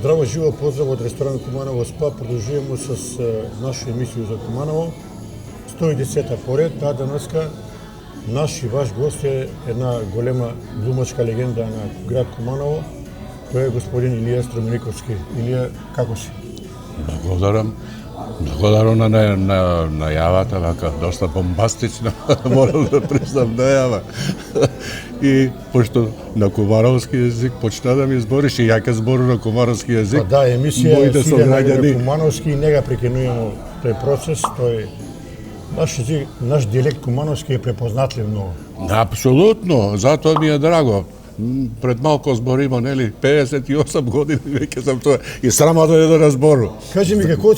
Здраво, живо поздрав од ресторан Куманово СПА. Продолжуваме с наша емисија за Куманово. 110-та поред, денеска наш и ваш гост е една голема глумачка легенда на град Куманово. Тој е господин Илија Стромениковски. Илија, како си? Благодарам на најавата, вака доста бомбастична, морам да признам најава. И пошто на кумановски език почна да ми збориш, и ја ке зборам на кумановски език. Па да, емисија си на кумановски и не га прекинуваме тој процес, тој наш език, наш дијалект кумановски е препознатлив многу. Апсолутно, затоа ми е драго. Пред малко зборима, нели, 58 години веќе сам тоа и срамата е да разбору. Кажи ми како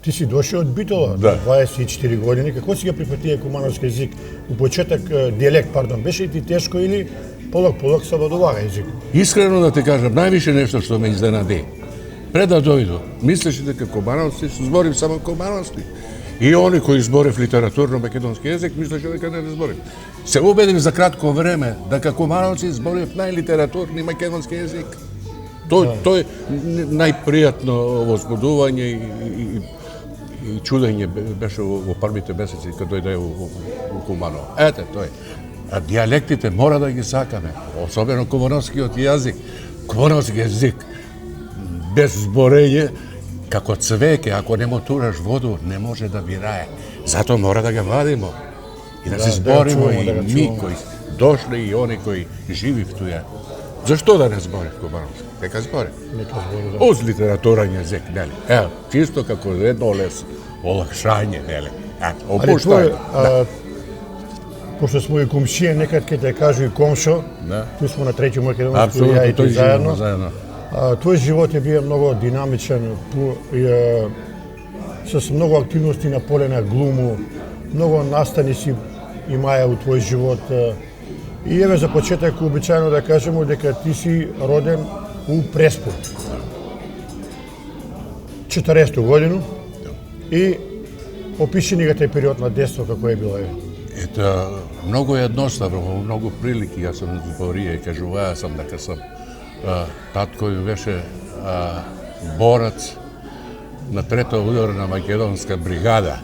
ти си дошол од Битола, да. 24 години, како си ја прифатија кумановски език? У почеток дијалект, беше ти тешко или полак савладувага език? Искрено да ти кажам, највише нешто што ме изненади. Пред да дојду, мислеше дека кумановски зборим само кумановски. И они кои зборев литературно македонски език, мислеше дека не зборим. Се убедив за кратко време дека кумановци зборев најлитературни македонски език. Тој најпријатно возбудување и чудење беше во првите месеци кога дојде у Куманово. Ете, тој. А дијалектите мора да ги сакаме, особено кумановскиот јазик. Кумановски език без зборење, како цвеќе, ако не му тураш воду, не може да вирае. Затоа мора да го вадимо и да се збориме и ми кои дошли и они кои живи в туја. Зашто да не збори кумановски? Нека збори. Уз литературен език, нели? Ево, чисто како едно олакшање, нели? Опуштање. Пошто смо и комшија, некад ке те кажу и комшо, tu смо на трети македонски, ја и ти заедно. Твој живот е бил многу динамичен, с многу активности на поле на глуму, многу настани си имаја у твој живот. И еве за почеток обичајно да кажеме дека ти си роден у Преспу. 40 годину и опиши ни тај период на детство како е било. Ето, многу едноставно, во многу прилики јас сум зборија и кажуваа сам дека сам татко ми беше борац на трета ударна македонска бригада.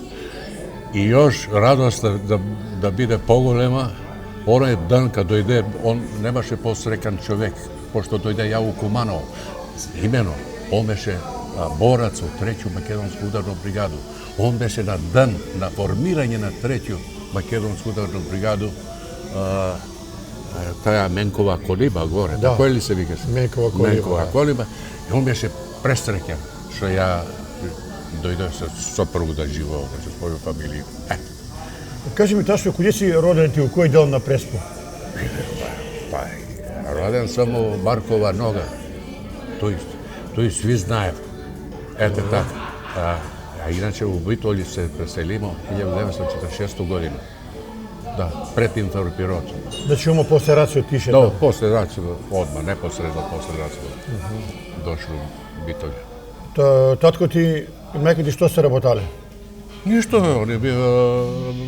И још радост да биде поголема, оној дан кога дојде, он немаше посрекан човек, пошто дојде ја у Куманово. Имено, он беше борац од треќу македонску ударну бригаду. Он беше на дан на формирање на треќу македонску ударну бригаду, таа Менкова колиба горе, тако ли се викаше? Менкова колиба. И он беше пресреќен што ја дојде со сопруг да живеува со своја фамилија. Кажи ми, ташко, каде си роден ти, у кој дел на Преспу? Па, роден сам у Маркова нога. Тој сви знаев. Ете така. А иначе у Битоли се преселимо 1946 година. Да, пред интерпирот. Значи, омо после рацио тише? Да, после рацио, одма, непосредно после рацио. Дошло у Битоли. Татко ти и мајка ти што се работале? Ништо, они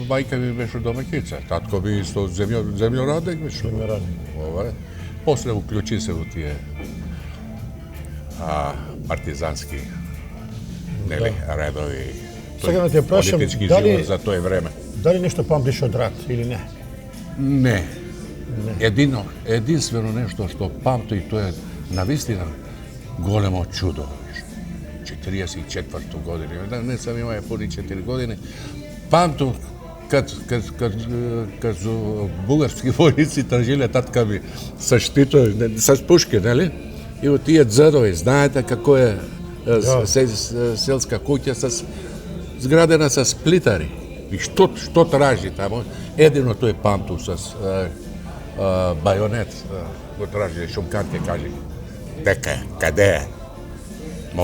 мајка ми беше домакица, татко би исто земјорадник беше. Земјорадник. После уклучи се во тие партизански редови. Сега да те прашам, политички живот за тој време. Дали нешто памтиш од рат или не? Не. Единствено нешто што памти, и тоа е навистина големо чудо. 44 години, не сам имаја пуни 4 години. Памту кад бугарски војници тражиле татка ми со штитови, со пушки, нели? И од тие дзедови, знаете како е селска куќа зградена со сплитари. И што тражи тамо? Едино тој памту со бајонет, го тражи, шумканке кажи. Дека, каде е?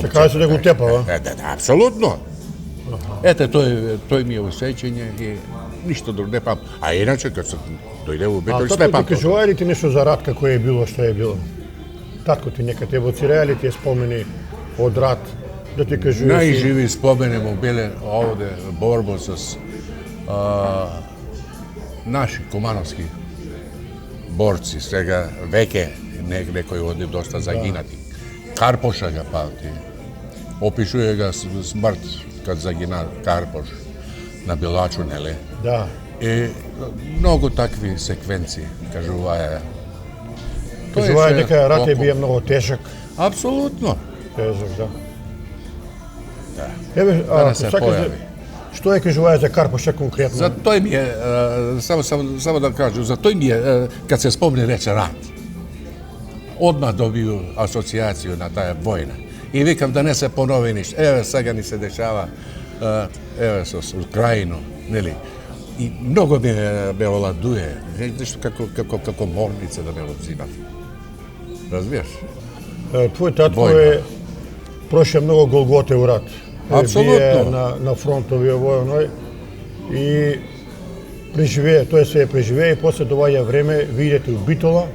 Се каже да го тепава? Апсолутно. Ете, тој ми е усеќање и ништо друго не памтам. А иначе, кога дојде во Битоли, све памтам. А татко ти кажува ли ти нешто за рат, како е било, што е било? Татко ти нека те воцира ли ти е спомени од рат, да ти кажува? Најживи спомени му биле овде борба с наши кумановски борци, сега веќе некои од нив доста загинати. Karpoša ga pamti. Opisuje ga smrt kad zagina Karpoš na Bilaču, neli? Da. I mnogo takvi sekvenci, kažu Vaja. Кажува дека рат е бие многу тежак. Apsolutno. Тежак, да. Da. Еве, Да не се појави. што е кажуваја за Карпоша конкретно? За тој ми е, само да кажу, за тој ми е, kad se spomni reče rat, odmah dobiju asocijaciju na tая vojna. I vikam da ne se ponovi ništa. Evo, sada ni se dešava, evo, s Ukrajinu, neli. I mnogo me oladuje, nešto kako mornice da me odzima. Razumiješ? Твој татко Војна. е прошao многу голготе у рат. Апсолутно. Бие на фронтови војној и преживее, тој се преживее и после доаѓа време, ви идете у Битола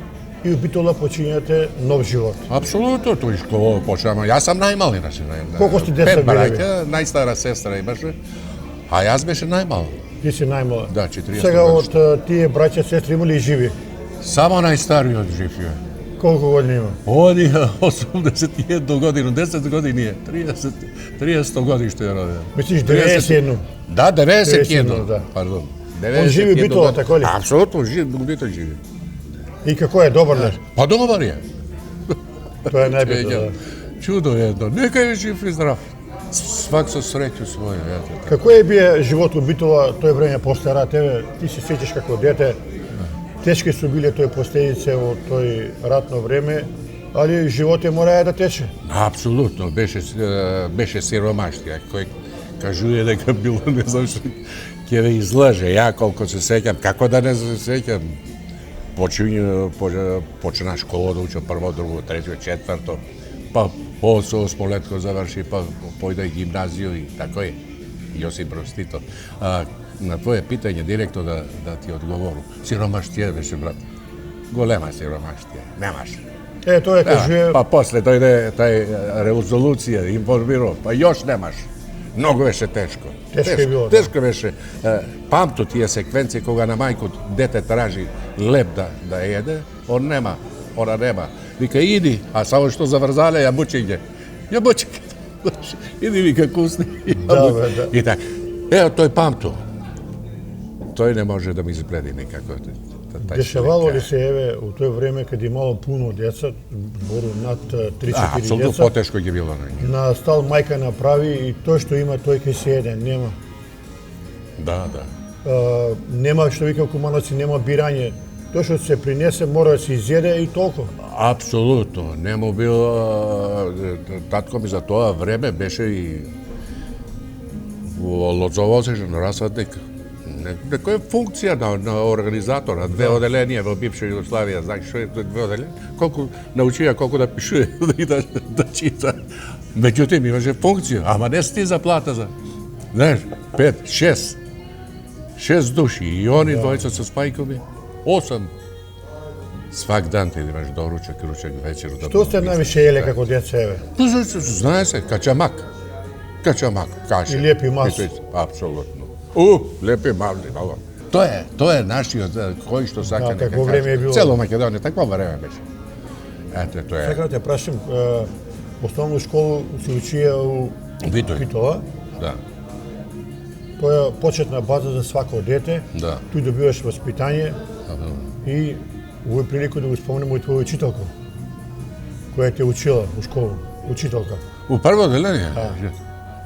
и у Битола почињате нов живот. Apsolutno, tu iz školu počnemo. Ja sam najmali, znači. Колку сте деца 5 били? браќа, најстара сестра имаше, а јас беше најмал. Ти си најмала. Да, 40 Сега годишни. од тие браќа сестри има ли живи? Само најстариот жив е. Колку години има? Он е 81 годину, 10 години е, 30 годиште е роден. Мислиш 91? Да, 91, да. пардон. Он живи у Битола, години. тако ли? Апсолутно, Битола живи. И како е, добар ли? Па добар е. Тоа е најбитно, да. Чудо едно, нека е жив и здрав. Свак со среќу своја, ете. Како е бие живот у Битола тој време после рат? Еве, ти се сеќаш како дете, тешки су биле тој последице од тој ратно време, али живот морае да тече. Апсолутно, беше сиромаштија, кој кажуе дека било, не знам што, ќе ве излаже. Ја колку се сеќам, како да не се сеќам, почна школа да учам прво, друго, трето, четврто, па после осмолетко заврши, па појде гимназију и тако е. Јосип Брз Тито. На твое питање директно да ти одговору. Сиромаштија беше, брат. Голема сиромаштија. Немаш. Тоа е кажуе, Па после дојде тај резолуција, информирao, па још немаш. Многу беше тешко. Тешко е било, да. Тешко беше. Памту тие секвенции кога на мајко дете тражи леп да еде, он нема, она нема. Вика, иди, а само што заврзале јабучиње. Јабучиње. Иди, вика, кусни. Да, бе, да. И така. Ево, тој памту. Тој не може да ми избледи никако. дешавало ли се еве у тој време кога имало пуно деца, збору над 3-4 Апсолутно деца, потешко ги било на нив. на стал мајка направи и тој што има тој ќе се еде, нема. Да, да. Нема што вика кумановци, нема бирање. Тој што се принесе мора да се изеде и толку. Апсолутно. Не му било... Татко ми за тоа време беше и во лозовозежен расадник. Некоја функција на организатора, две оделенија во бивша Југославија, знаеш што е две оделенија? Колку научија колку да пишува и да чита. Меѓутоа имаше функција, ама не стиза плата за. Знаеш, 5, 6 души и они двојца со спајкови, 8. Свак дан ти имаш доручак, ручак, вечер. Што сте највише еле како деца еве? Знае се, качамак. Качамак, каша. И лепи мас. Апсолутно. Лепи мавли, много. Тоа е нашиот кој што сака Да, какво време е било. Цело Македонија, такво време беше. Ете, тоа е. Сакам да те прашам, основну школу се учија у Битој. Битола. Да, Тоа е почетна база за свако дете. да. Туј добиваш воспитание и овој прилику да го спомнеме и твоја учителка, која те учила у школу, учителка. У прво деление?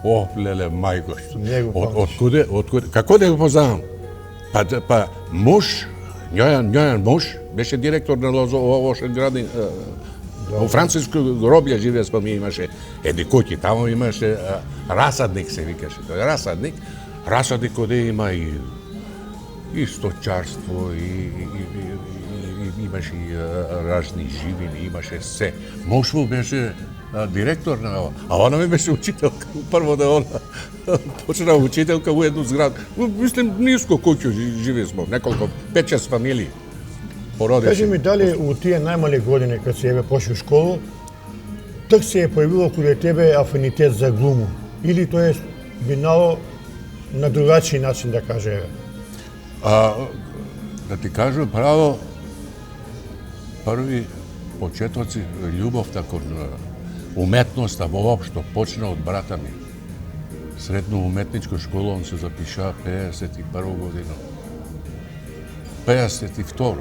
О, леле, мајко, Не го откуде, како да го познавам? Па муж, њојан муж, беше директор на Лозовошен градин, во француско гробје живее споми, имаше едни куќи, таму имаше расадник се викаше, тој расадник, каде има и сточарство, и имаше и разни живини, имаше се. Муж му беше директор на ова, а она ми беше учителка. Прво да она почна учителка у едну зграду. Мислим, ниско куќу живе смо, неколку, 5-6 фамилии. Породични. Кажи ми, дали у тие најмали години, кога се еве пошли у школу, так се е појавило каде тебе афинитет за глуму? Или тоа е минало на другачи начин, да каже еве? Да ти кажам право, први почетоци љубовта кон уметноста воопшто почна од брата ми. Средно уметничко школа он се запиша 51 година. 52.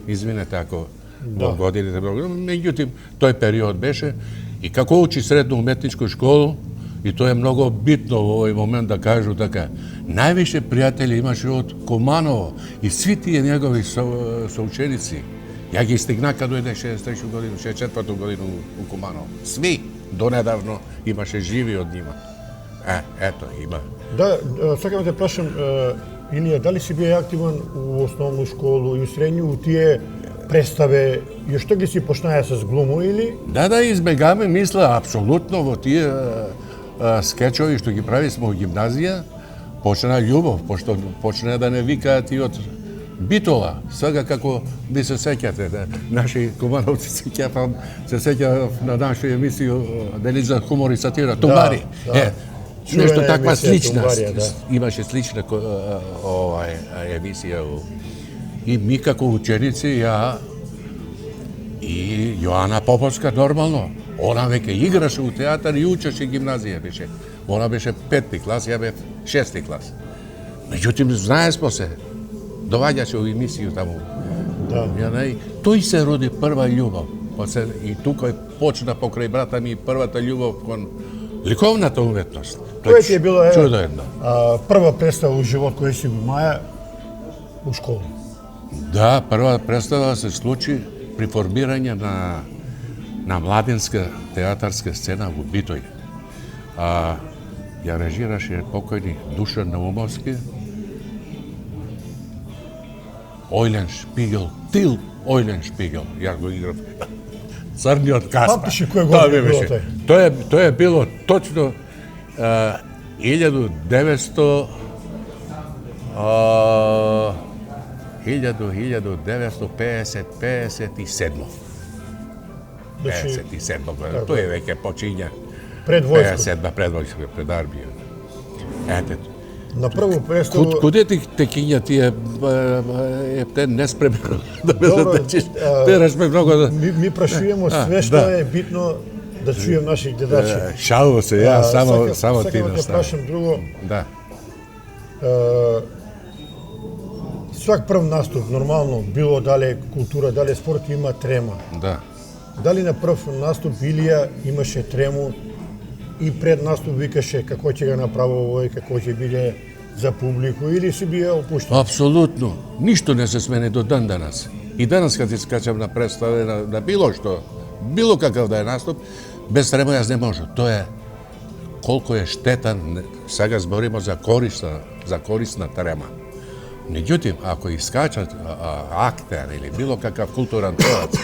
Извинете ако во годините, меѓутоа тој период беше и како учи средно уметничко школу, и тоа е многу битно во овој момент да кажу така, највише пријатели имаше од Куманово и сви тие негови соученици. Ја ги стигна кога дојде 63 година, 64 година у Куманово. Сви донедавно имаше живи од нима. Ето, има. Да, сакам да те прашам, Илија, дали си бил активен у основну школу и средњу, у тие представе, и што ги си почнаја с глуму или? Да, избегаме, мисла, апсолутно во тие скечови што ги прави смо во гимназија, почна љубов, пошто почна да не викаат и од Битола. Сега како ви се сеќате, наши кумановци се сеќават на наша емисија дали за хумор и сатира, Тумбари. Нешто таква слична. Имаше слична емисија. И ми како ученици, ја и Јоана Поповска нормално. Она веќе играше у театар и учеше гимназија беше. Она беше 5-ти клас, ја бев 6-ти клас. Меѓутоа, знаесмо се, доваѓаше у емисију таму. Да. Тој се роди прва љубов. И тука почна покрај брата ми првата љубов кон ликовната уметност. Која ти е било чудоедно. Прва представа у живот која си го маја у школа? Да, прва представа се случи при формирање на младинска театарска сцена во Битој. Ја режираше покојни Душан Наумовски, Ојлен Шпигел, Тил Ојлен Шпигел. Ја го играв. Црниот Каспар. Памтиш ли која година било тој? Тоа е било точно 1957. Тој е веќе почиња. Пред војското. 57 пред војското, пред армија. Ете. На прву представу... Куде ти те киња тие те неспремено да ме задачиш? Тераш ме многу да... Ми прашуваме све што е битно да чуjem наших гледачи. Шалува се, ја само ти Сакам да те наставам. прашам друго. Да. Свак прв наступ, нормално, било дали култура, дали спорт, има трема. Да. Дали на прв наступ Илија имаше трему и пред наступ викаше како ќе го направи овој, како ќе биде за публику или си бие опуштен? Апсолутно. Ништо не се смени до ден данас. И данас кога ти скачам на представа на било што, било какав да е наступ, без трема јас не можам. Тоа е колку е штетан, сега збориме за корисна трема. Меѓутоа, ако искачат актер или било какав културен творац,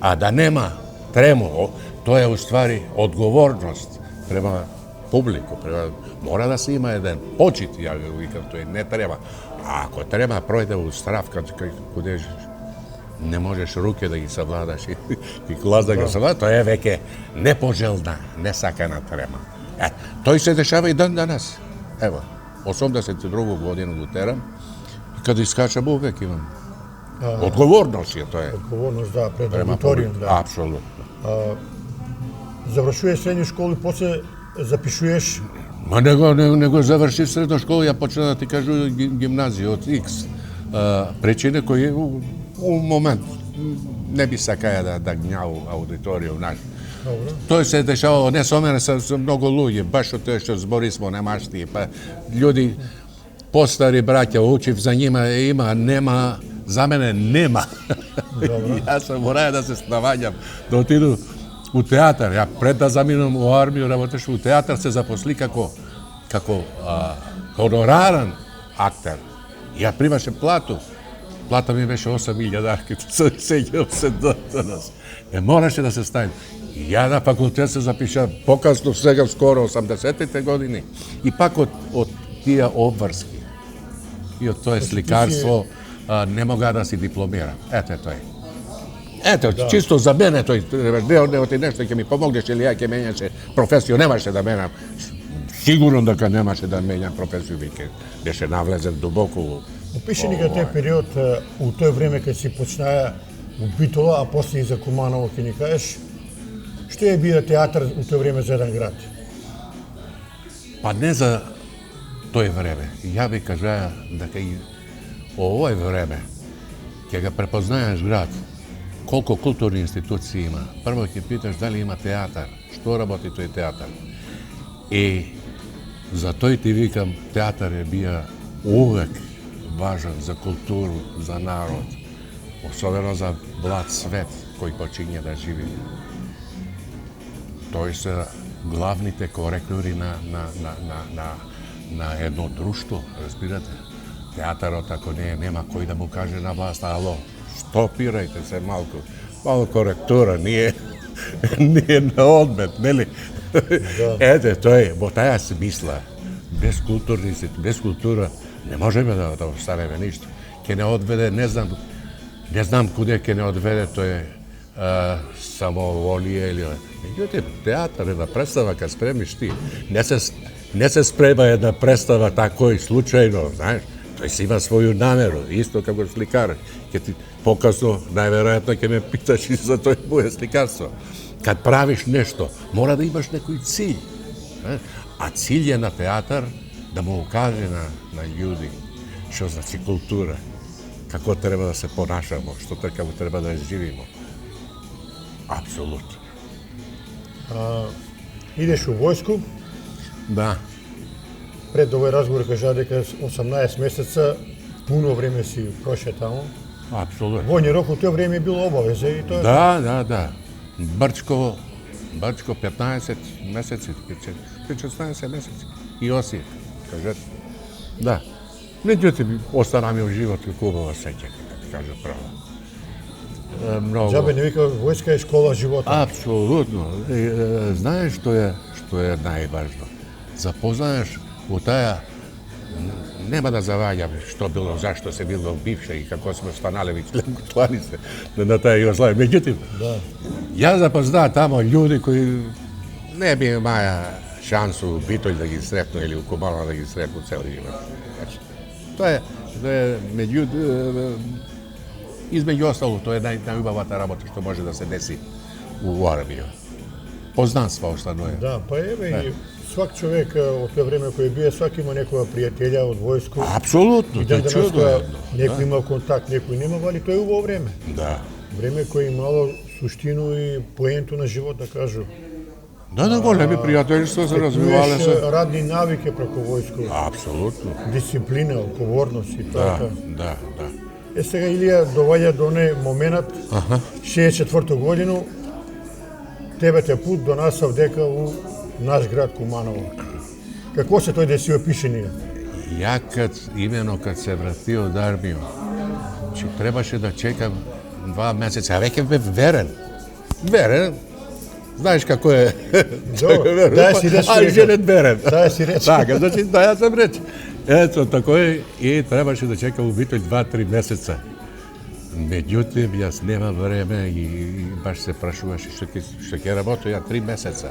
а да нема трему, тоа е уствари одговорност према публику, мора да се има еден почит, ја го викам, тој не треба. А ако треба пројде у страв, каде не можеш руке да ги savladaš и глас да ги savladaš, тоа е веќе непожелна, несакана трема. Тој се дешава и ден данас. Ево, 82 година го терам, и каде искачам увек имам. Одговорност е тоа е. Одговорност, да, пред аудиториум, да. Апсолутно. Завршуваш средњу школа и после запишуваш? Ма не го заврши средна школа, ја почна да ти кажу гимназија од X. Причина кои у момент не би сакаја да гњау аудиториум наш. Тоа се дешавало не со мене, со многу луѓе, баш од тоа што зборисмо немашти, па луѓи постари браќа, учив за нима, има, нема, за мене нема. Јас сам мораја да се снаваѓам, да отиду у театар. Ја пред да заминам у армија, работеше у театар, се запосли како хонорарен актер. Ја примаше плату. Плата ми беше 8.000 сеќавам се до нас. Мораше да се ставим. Ја на факултет се запиша покасно, сега скоро 80-те години. И пак од тие обврски. И од тоа сликарство не мога да си дипломирам. Ете тој. Ето, чисто за мене тој, не оти нешто ќе ми помогнеш или ја ќе менјаше професију, немаше да менам. Сигурно дека немаше да менјам професију, веќе беше навлезен дубоко. Опиши ни те период у тој време кога си почнаја у Битола, а после и за Куманово ќе ни кажеш. Што е бија театар у тоа време за еден град? Па не за тој време. Ја би кажа дека и овој време ќе ga препознаеш град, колку културни институции има. Прво ќе питаш дали има театар, што работи тој театар. И за тој ти викам, театар е бија увек важен за културу, за народ, особено за млад свет кој почиња да живи. Тој се главните коректори на едно друштво, разбирате? Театарот, ако нема кој да му каже на власт, ало, стопирајте се малку коректура, ние на одмет, нели? Ете, тој, во таја смисла, без култура, не можеме да останеме ништо. Ке не одведе, не знам куде ке не одведе, тој самоволие или... Меѓутоа, театар, една представа, кад спремиш ти, не се спрема една представа тако и случајно, знаеш, тој си има своју намеру, исто како сликар. Ке ти покасно, најверојатно ќе ме питаш и за тој моје сликарство. Кад правиш нешто, мора да имаш некој cilj. А cilj е на театар да му укаже на људи што значи култура, како треба да се понашамо, што како треба да живимо. Апсолутно. Идеш у војску, Да. пред овој разговор кажа дека 18 месеца пуно време си проше таму. Апсолутно. Војни рок у тоа време било обавеза и тоа. Да. Брчко 15 месеци, 16 месеци. И Осијек, кажете. Да. Меѓутоа, остана ми у живот и хубава сеќа, како кажа право. Многу. Джабе не вика војска е школа живота. Апсолутно. Знаеш што е најважно? Запознаеш у таја, нема да заваѓам што било, зашто се било бивше и како сме станалеви чланици на таја Југославија. Меѓутоа, ја запознаа тамо људи кои не би имаја шансу у Битољ да ги сретну или у Куманово да ги сретну цел живот. Тоа е измеѓу остало, тоа е најубавата работа што може да се деси у армија. Познанства останува. Да, па еве и свак човек од тоа време кој бие, свак има некоја пријателја од војско. Апсолутно, И тоа е ден чудо. некој има контакт, некој нема, али тоа е убаво време. Да. Време кој имало суштину и поенту на живот, да кажу. Да, големи пријателјства се развивале Имаш се. радни навики преку војско, Апсолутно. дисциплина, одговорност и тоа. Да. Е сега Илија доваѓа до оне моментот, 64 годину, тебе те пут донасав дека у наш град Куманово. Какво се тој да си опише ние? Ја кад се вратио од армија, че требаше да чекам 2 месеца, а веќе бев верен. Знаеш како е? Да си рече. Ај, женет верен. Да си рече. Така, значи, да ја сам рече. Ето, тако е, и требаше да чекам у Битољ 2-3 месеца. Меѓутоа, јас немам време и баш се прашуваше што ќе работам ја 3 месеца.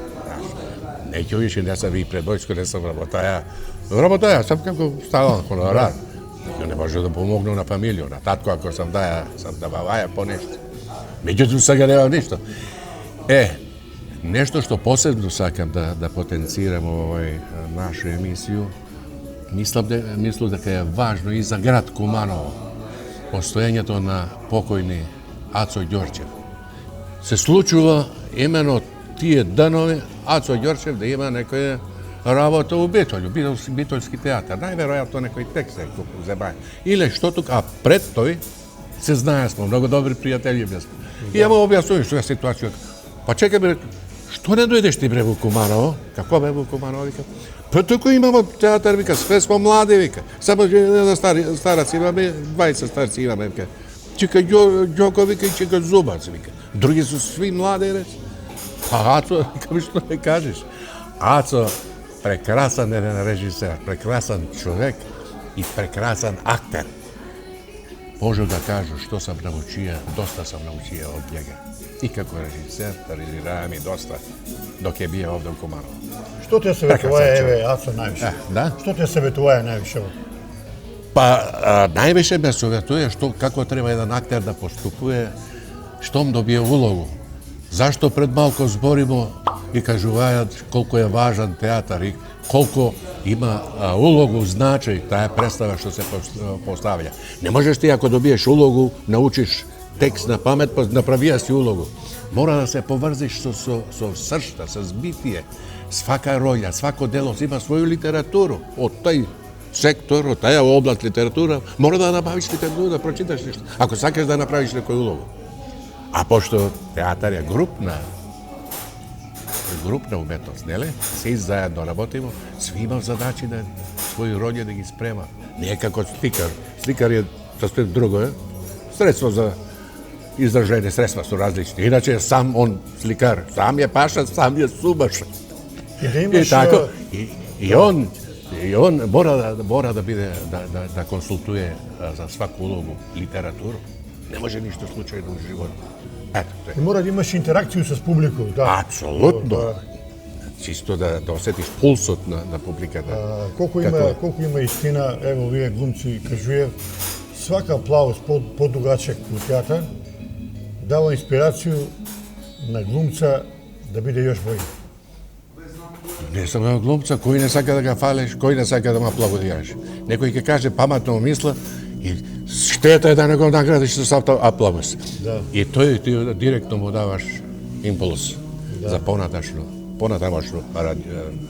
Не ќе више, не сам и пред војско, не сам работаја. Работаја, сам како ставам хонорар. Не може да помогну на фамилија, на татко, ако сам даваја по нешто. Меѓутоа, сега немам ништо. Нешто што посебно сакам да потенцирам овој нашу емисију, мислам дека е важно и за град Куманово, постоењето на покојни Ацо Ѓорчев. Се случува имено тие денови Ацо Ѓорчев да има некоја работа у Битољу, Битољски театар, најверојатно некој текст е земај. Или што тука, а пред тој се знае смо, многу добри пријатели бе сме. И ја му објаснувам што е ситуација. Па чекай бе, што не дојдеш ти бре во Куманово? Како бе во Куманово, вика? Па туку имамо театар, вика, све смо млади, вика. Само стараци имаме, 20 старци имаме, вика. Чека Ѓоко, вика, и чека Зубац, вика. Други су сви млади, рече. А Ацо, вика, што не кажеш? Ацо, прекрасан еден режисер, прекрасан човек и прекрасан актер. Може да кажу што сам научија, доста сам научија од njega. И како режисер, режисирајам и доста, док е бие овде у Куманово. Што те советуваја, еве, Ацо, највише? Да? Што те советуваја највише? Па, највише ме советуе како треба еден актер да поступува штом добие улогу. Зашто пред малко зборимо и кажуваат колку е важен театар и колку има улогу, значај таа представа што се поставља. Не можеш ти ако добиеш улогу, научиш текст на памет, па направија си улогу. Мора да се поврзиш со сршта, со збитие. Свака роља, свако дело има своју литературу. Од тај сектор, од таја област литература, мора да набавиш литература, да прочиташ нешто. Ако сакаш да направиш некој улогу. А пошто театар е групна уметност, неле? Се заедно работимо, сви имав задачи да своји роље да ги спрема. Не е како сликар. Сликар е сосем друго, е? Средство за изражение, средства су различни. Иначе сам он сликар, сам е паша, сам е субаш. И да имаш... И тако, и он мора да биде да консултуе за сваку улогу литературу. Не може ништо случајно у живот. Ето, И мора да имаш интеракцiju с публику, да. Апсолутно. Чисто да осетиш пулсот на публиката. Колку има истина, ево вие глумци кажуе, свака аплауз подугачек у театар дава инспирацију на глумца да биде још бој. Не сум глумца, кој не сака да ga фалеш, кој не сака да ме аплаудираш. Некој ќе каже паметно мисла и штета е да не го наградиш со аплауз. Да. И тој ти директно му даваш импулс за понатамошну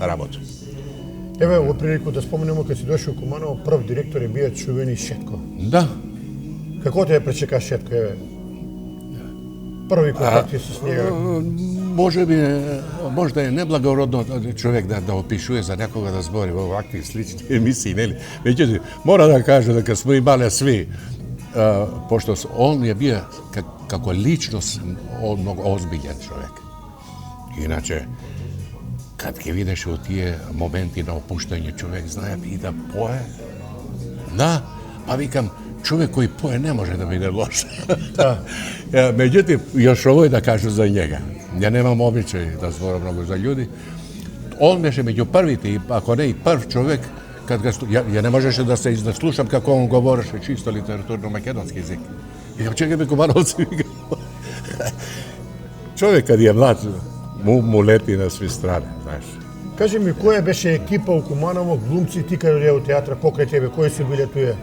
работа. Еве, во прилику да споменемо, кога си дошол у Куманово, прв директор е био чувени Шетко. Да. Како те пречека Шетко, еве? Први контакти с него? Можда е неблагородно човек да опишува за некога да збори во вакви слични емисии, нели? Меѓутоа, мора да кажа дека сме имале сви, пошто он е бија како личност многу озбилен човек. Иначе, кад ќе видиш во тие моменти на опуштање, човек знае и да пое. Да, па викам, човек кој пое не може да биде лош. Да. Меѓутоа, још овој да кажу за njega. Ја немам обичај да зборам многу за људи. Он беше меѓу првите, ако не и прв човек, кад го ја не можеше да се изнаслушам како он говореше чисто литературно македонски език. Викам, чекај бе Кумановци, викам. Човек кад е млад, му лети на сви страни, знаеш. Кажи ми, која беше екипа у Куманово, глумци, ти кај дојде у театра покрај тебе, кои се биле туе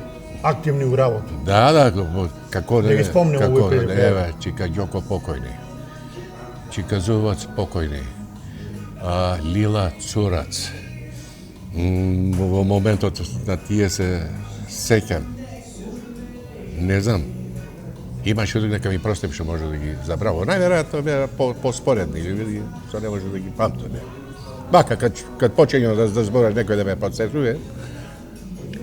активни у работа? Да, како Да ги спомнем овој прилика. Еве, Чика Ѓоко покојни. Чика Зувац покојни. Лила Цурац. Во моментот на тие се сеќам. Не знам. Имаше нека ми прости што може да ги забраво. Најверојатно беа поспоредни или што не може да ги памтам. Бака, кад почењам да зборам некој да ме подсетува,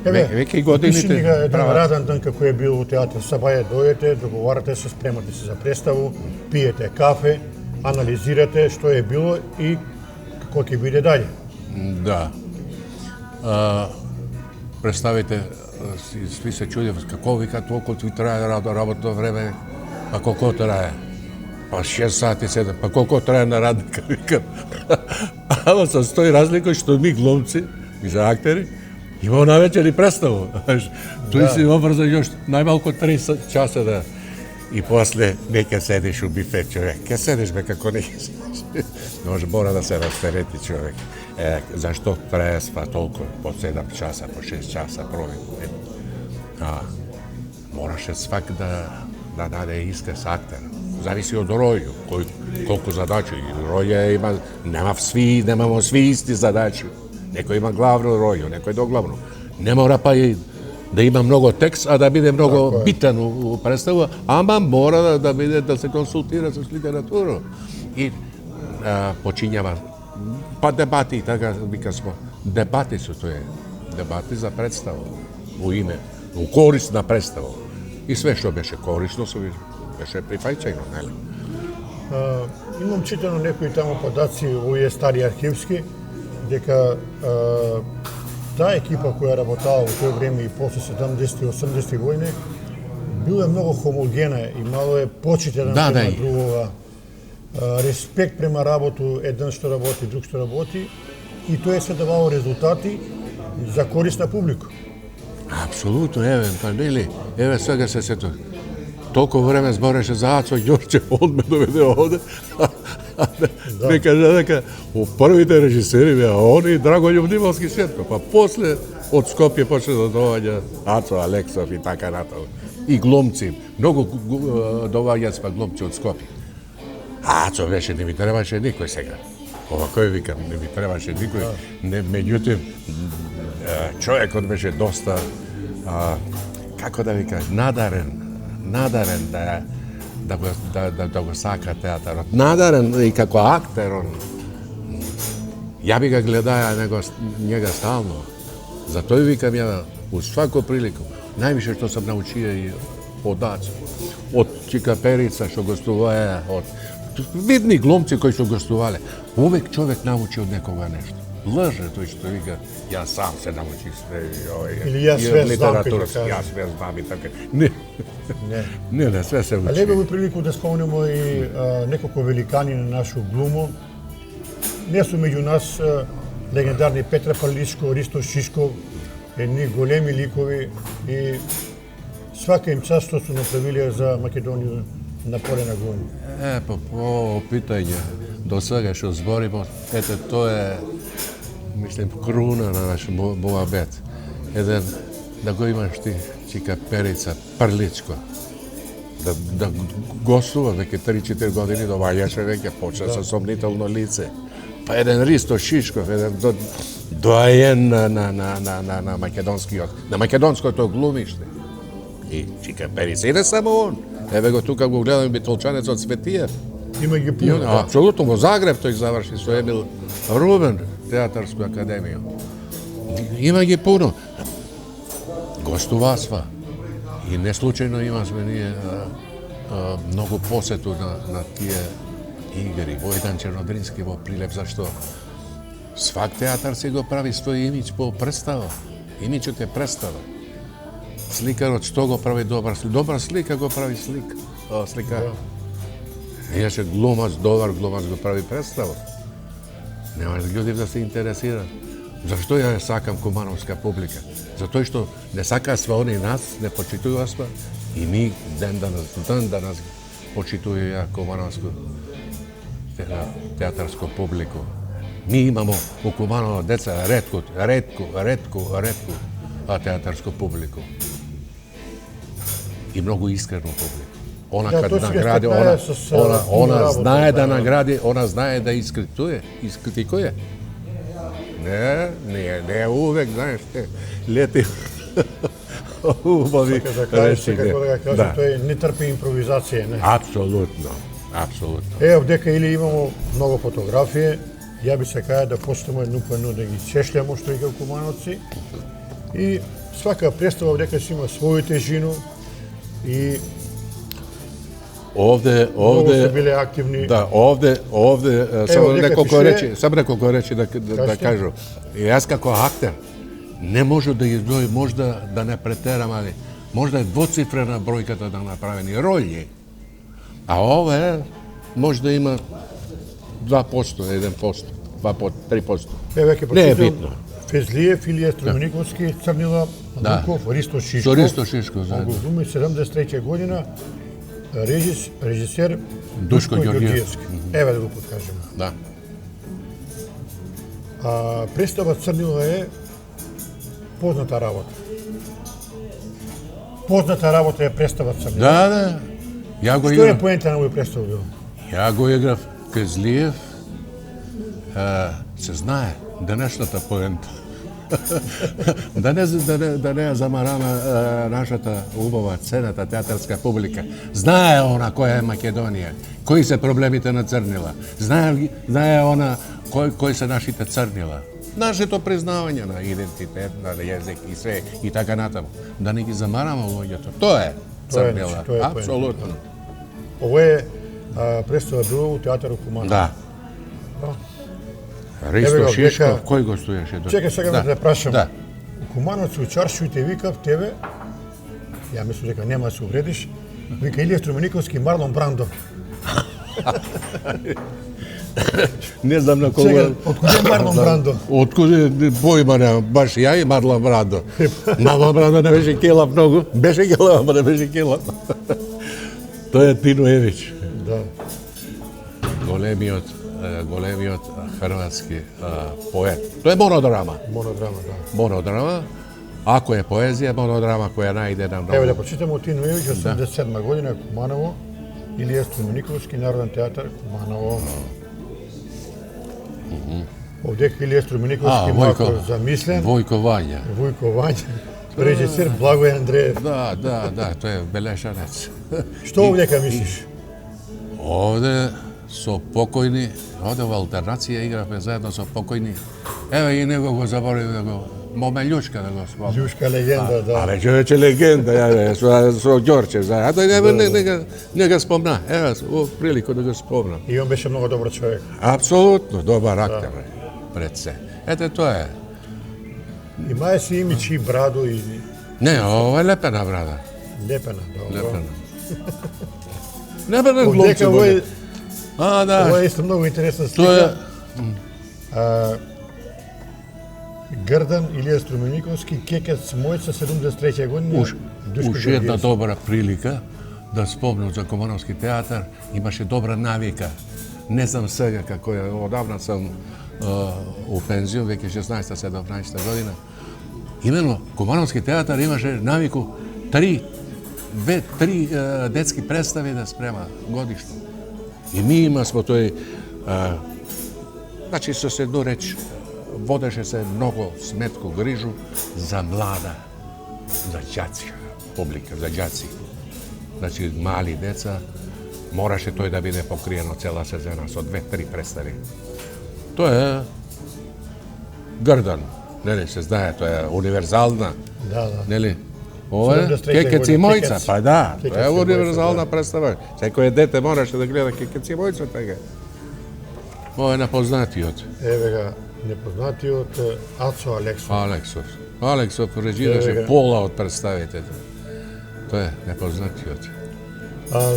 веќе годините... Пиши ни еден радан ден како е бил у театар Сабаја, дојдете, договарате се, спремате се за представу, пиете кафе, анализирате што е било и како ќе биде даље. Да. Представите, сви се чудев како вика толку ти трае работно време, па колку трае? Па 6 сати, 7, па колку трае на радника, викам. Ама со стои разлика што ми глумци, и за актери, имамо навечер и представу. Тој си обрза још најмалку 3 часа да... И после не ќе седиш у бифет, човек. Ќе седиш бе како не ќе седиш. Може мора да се растерети човек. Зашто трае сва толку? По 7 часа, по 6 часа прови. Мораше свак да даде искрес актер. Зависи од роју, колку задачи. Роја има, немамо сви исти задачи. Некој има главно роју, некој доглавно. Не мора па и да има многу текст, а да биде многу битен у представа, ама мора да биде да се консултира со литература. И почињава па дебати, така вика смо, дебати со тоа, дебати за представа, у име, у корист на представа. И све што беше корисно, беше прифаќајно, нели? Имам читано некои таму подаци, овие стари архивски, дека таа екипа која работала во тој време и после 70 и 80 години била многу хомогена и мало е почитена према другога, респект према работу, еден што работи, друг што работи, и тоа се давало резултати за корист на публика. Апсолутно, еве, па нели, еве сега се сетов. толку време збореше за Ацо Ѓорче, он ме доведе овде. Не каже дека првите режисери беа они Драгољуб Димовски Светко, па после од Скопје почне да доаѓа Ацо Алексов и така натаму. И глумци, многу доаѓаат па глумци од Скопје. Ацо беше, не ми требаше никој сега. Ова кој викам, не ми требаше никој. Не, меѓутоа, човекот беше доста, како да ви кажам, надарен да го сака театарот. Надарен и како актер, он. Ја би ga гледаја njega стално. Затоа викам ја, у сваку прилику, највише што сам научија и од Ацо, од Чика Перица што гостуваја, од видни глумци кои што гостувале. Увек човек научи од некога нешто. Лже тој што вика, ја сам се научих све Или јас све знам, јас све знам и така. Не, све се учи. Але имаме прилику да спомнеме и неколку великани на нашу глуму. Не су меѓу нас легендарни Петра Парличко, Ристо Шишков, едни големи ликови и свака им част што су направиле за Македонија на поле на глума. По питање до сега што збориме, ете тоа е, мислим, круна на наш муабет. Еден, да го имаш ти, Чика Перица, Парличко, да гостува веќе 3-4 години, доваѓаше веќе, почна со сомнително лице. Па еден Ристо Шишков, еден доаен на македонското глумиште. И Чика Перица, и не само он. Еве го тука го гледам битолчанецот Светиев. Има ги пуно, да. Апсолутно, во Загреб тој заврши со Емил Рубен, театарску академија. Има ги пуно. Гостувасва. И не случајно имавме ние многу посету на тие игри. Војдан Чернодрински во Прилеп, зашто свак театар си го прави свој имидж по представа. Имиджот е представа. Сликарот што го прави добра слика го прави слика. Иначе глумац, добар глумац го прави представа. Нема луѓе да се интересираат. Зашто ја сакам кумановска публика? Затоа што не сакаа сва они нас, не почитуваа сва и ми ден да нас почитуваа кумановско театарско публику. Ми имамо у Куманово деца ретко театарско публику. И многу искрено публику. Она кад награди, она знае да награди, она знае да искритикуе. Не увек, знаеш, лети убави речи. Како да кажам, тој не трпи импровизација, не? Апсолутно. Ево, дека или имамо многу фотографии, ја би се каја да постаме едно по едно да ги чешљамо што ига кумановци. И свака представа дека си има своју тежину и Овде се биле активни. Да, овде само неколку речи да кажу. Јас како актер не може да издвои, можда да не претерам, али можда е двоцифрена бројката да направени рољи. А ова може да има 2%, 1%, 3%. Не е битно. Фезлиев, Илија Струмениковски, Црнила, Дуков, Ристо Шишков. Со Ристо Шишков заедно. Го глуми 73 година, режисер Душко Ѓорѓиевски. Еве да го подкажеме. Да. Представа Црнила е позната работа. Позната работа е представа Црнила. Да. Ја го Што играв. е поента на овој представа бил? Ја го играв Кезлиев. Се знае денешната поента. Да не ја замараме нашата убава, цената театарска публика. Знае она која е Македонија, кои се проблемите на Црнила. Знае она кои се нашите Црнила. Нашето признавање на идентитет, на јазик и све и така натаму. Да не ги замараме луѓето. Тоа е Црнила. Апсолутно. Ово е представа била у театарот Куманово. Да. Ристо Шишков, кој го стоеше? Чекај сега да те прашам. Да. У Кумановци у чаршију те викав тебе, ја мислам дека нема да се увредиш, вика Илија Струмениковски, Марлон Брандо. Не знам на Сега, кого... откуда е Марлон Брандо? Откуда поима немам, баш ја и Марлон Брандо. Марлон Брандо не беше келав многу, беше келав, ама не беше келав. Тој е Тино Евич, Да. големиот хрватски поет. Тоа е монодрама. Монодрама, да. Монодрама, ако е поезија, монодрама која најде на Ево да многу. прочитаме од Тино Евич, 87 година, Куманово, Илија Струмениковски, Народен театар, Куманово. Овде Илија Струмениковски малку замислен, Војко Вања. Војко Вања, режисер Благој Андреев. Да, тој е белешанец. Што овдека мислиш? Овде со покојни, овде во алтернација игравме заедно со покојни. Еве и него го заборив да го Момелјучка да го спомнам. Љушка легенда, да. Абе, човече легенда, ја со Ѓорче заедно. Не го спомна. Еве, во прилику да го спомнам. И он беше многу добар човек. Апсолутно добар актер пред се. Ете тоа е. Имае си имидж и браду и Не, ова е лепена брада. лепена, добро. Лепена. Не бе Овдека глумци ово е, боли. Да. ова е исто многу интересна Тоа е слика. Грдан Илија Струмениковски, Кекец Мојца, 73 година. Уш Душко една Георгиевски. добра прилика да спомнам за Кумановски театар, имаше добра навика. Не знам сега како е, одавна сам у пензион, веќе 16-17 година. Имено, Кумановски театар имаше навику три детски представи да спрема годишно. И ми има смо тој, значи со едно реч, водеше се многу сметко грижу за млада, за ѓаци, публика, за ѓаци. Значи, мали деца, мораше тој да биде покриено цела сезона со 2-3 представи. Тоа е Грдан, нели се знае, тоа е универзална, Да. нели? Ова е 73 Кекец и година, Мојца, Кекец. па да, Кекец тоа е и Мојца, универзална да. представа. Секој дете мораше да гледа Кекец и Мојца, така. Ова е непознатиот. Еве га непознатиот Ацо Алексов. Алексов режираше Еве га. пола од представите. Тоа е непознатиот.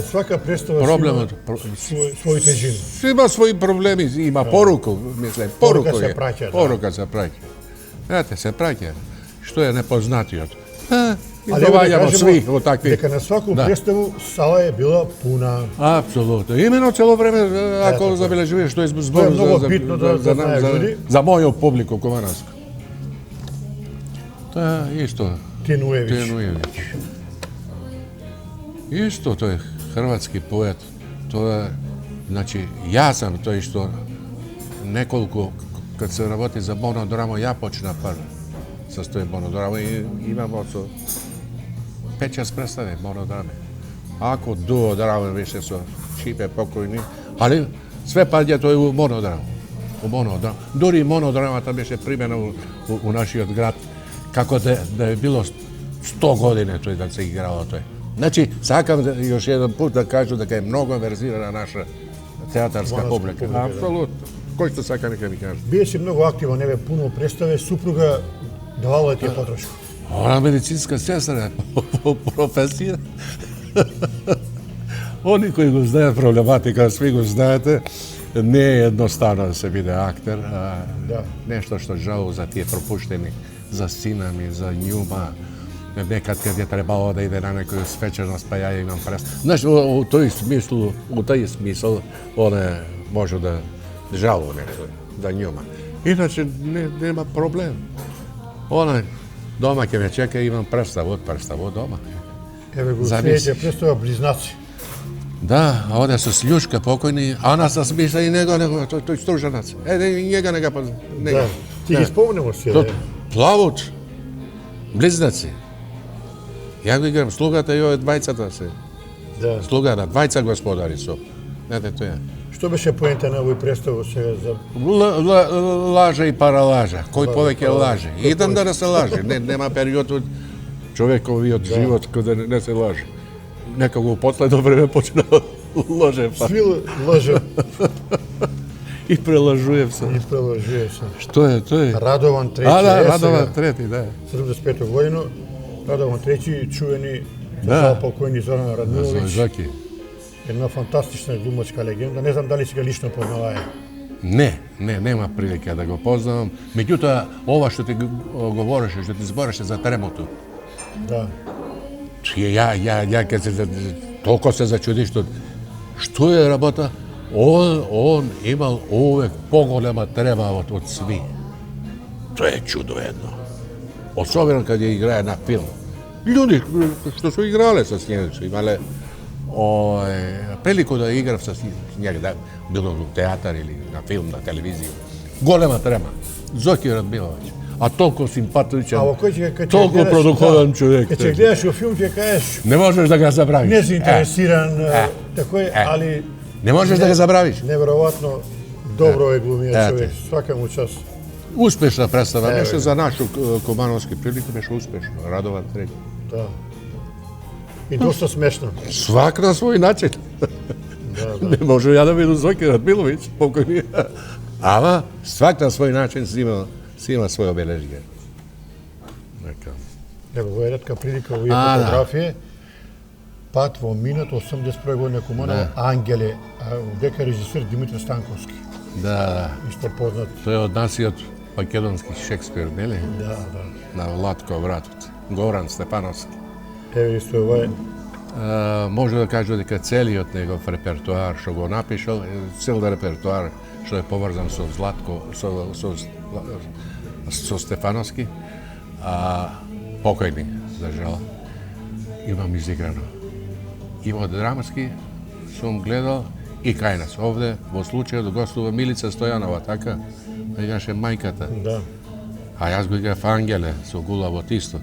Свака представа Проблемот, си има своји тежини. Има своји проблеми, има поруку, мислам, Порука порука се е. праќа, да. Порука се праќа. Ете, се праќа. Што е непознатиот? И Але доваѓамо сви во такви. дека на сваку Да. представу сала е била пуна. Апсолутно. Имено цело време, ако Ето, забележуваш, што е Тоа збор е многу битно да знае луѓе. за мојот публику кумановско. Тоа е исто. Тино Евич. Тенуевич. Исто тој хрватски поет. Тоа е, значи, јас сам тој што неколку, кад се работи за монодрамо, ја почна прв со тој монодрамо и имамо со 5-6 представи монодрами. Ако дуодрама беше со Чипе покојни, али све паѓа тој у монодрам. У монодрам. Дури и монодрамата беше примена у нашиот град, како да е било 100 години тој да се играло тој. Значи, сакам још еден пут да кажу дека е многу верзирана наша театарска Кумановска публика. публика, да. Апсолутно. Кој што сака нека ми каже. Бие си многу активен, еве пуно представе, супруга давала ти подршка. Она медицинска сестра по професија. Они кои го знаат проблематика, сви го знаете, не е едноставно да се биде актер. Да. Нешто што жал за тие пропуштени, за сина ми, за њума, некад кад е требало да иде на некоја свеченост, па ја имам прес. Знаеш, у тој смисол, оне може да жалу некој, да њума. Иначе нема проблем. Оне, дома ќе ме чека, имам представу дома. Еве го Зависи. следеće представа Близнаци. Да, оде со Слјушка покојни, а нас се смисла и него тој стружанац. И njega не га позна. Да. Ти ги спомнемо си, Тоа Плавут, близнаци. Ја го играм слугата и овие двајцата се. Да. Слугата, двајца господари со. Ете тоа. Што беше поента на овој представа сега за Лажа и паралажа. Кој повеќе паралажа. лаже? Идам да не се лаже. Нема период од човековиот живот кога не се лаже. Некако у последно време почна лаже па свил лжа и прелажуjem се. и преложuje се. Што е тој? Радован трети, Радован трети, да. 75 годину, Радован трети, чувени, Да. покојни Зоран Радмиловиќ, Зоки. една фантастична глумачка легенда, не знам дали си га лично познавае. Nema prilike da ga poznam. Međutim, ova što ti govoriš, što ti zboriš za tremotu, Da. ja kad se toliko se začudiš, što je rabota, on imao uvek pogolema treba od svi. To je čudo jedno. Osobno kad je igraje na film. Ljudi što su igrali sa njim su imali priliku da igram sa njim, bilo u teatar ili na film, na televiziju. Golema trema. Zoki Radmilović. A toliko simpatičan, toliko produkovan čovjek. Kad će gledaš u film, će kažeš ne možeš da ga zabraviš. Nezainteresiran, tako je, ali... Ne možeš da ga zabraviš. Neverovatno dobro je glumio čovjek, svaka mu čast. Uspješna predstava, nešto za našu kobanovsku priliku, nešto uspješno, Radovan III. Da. I dosta smešno. Svak na svoj način. Ne može ja da vidim Zoki Radmilović, pokojni. Ali svak na svoj način si ima svoje obeležje. Evo, ovo je retka prilika, ovo je fotografije. Patvo minut, 81. godine Kumanova, Angele, deka režisir Dimitar Stankovski. Da. Isto poznat. To je od nas i od makedonskih Šekspir, ne li? Da. Na Vlatko vratut. Goran Stepanovski. Evo isto je ovaj. Može da kažu da celi njegov repertoar što go napišel, cel repertoar što je povezan sa Zlatko, sa Stefanovski, a pokojni, zažal, imam izigrano. Ima dramatski, sam gledal i kaj nas ovde, u slučaju da gostува Milica Stojanova, taka, da igraše majkata. Da. A jaz go igraf Angele, so Gulavot isto.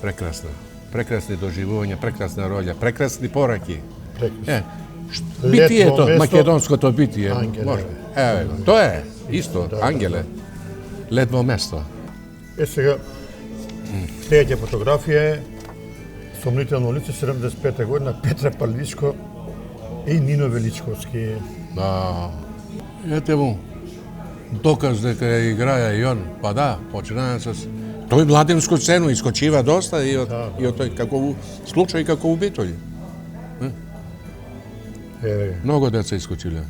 Prekrasno. Prekrasni doživljanja, prekrasna rolja, prekrasni poraki. Biti je to, makedonsko to biti je. Evo, to je isto, Angele. Ledvo mesto. Сега, sljedeća fotografija je Somnitelno lice, 75. godina, Petra Pavličko i Nino Veličkovski. Da, ете му, dokaz дека ја играе и он, па да, починаја с... Тој младенску сцену искочива доста и од тој како случај како убитој. Много деца искочиле.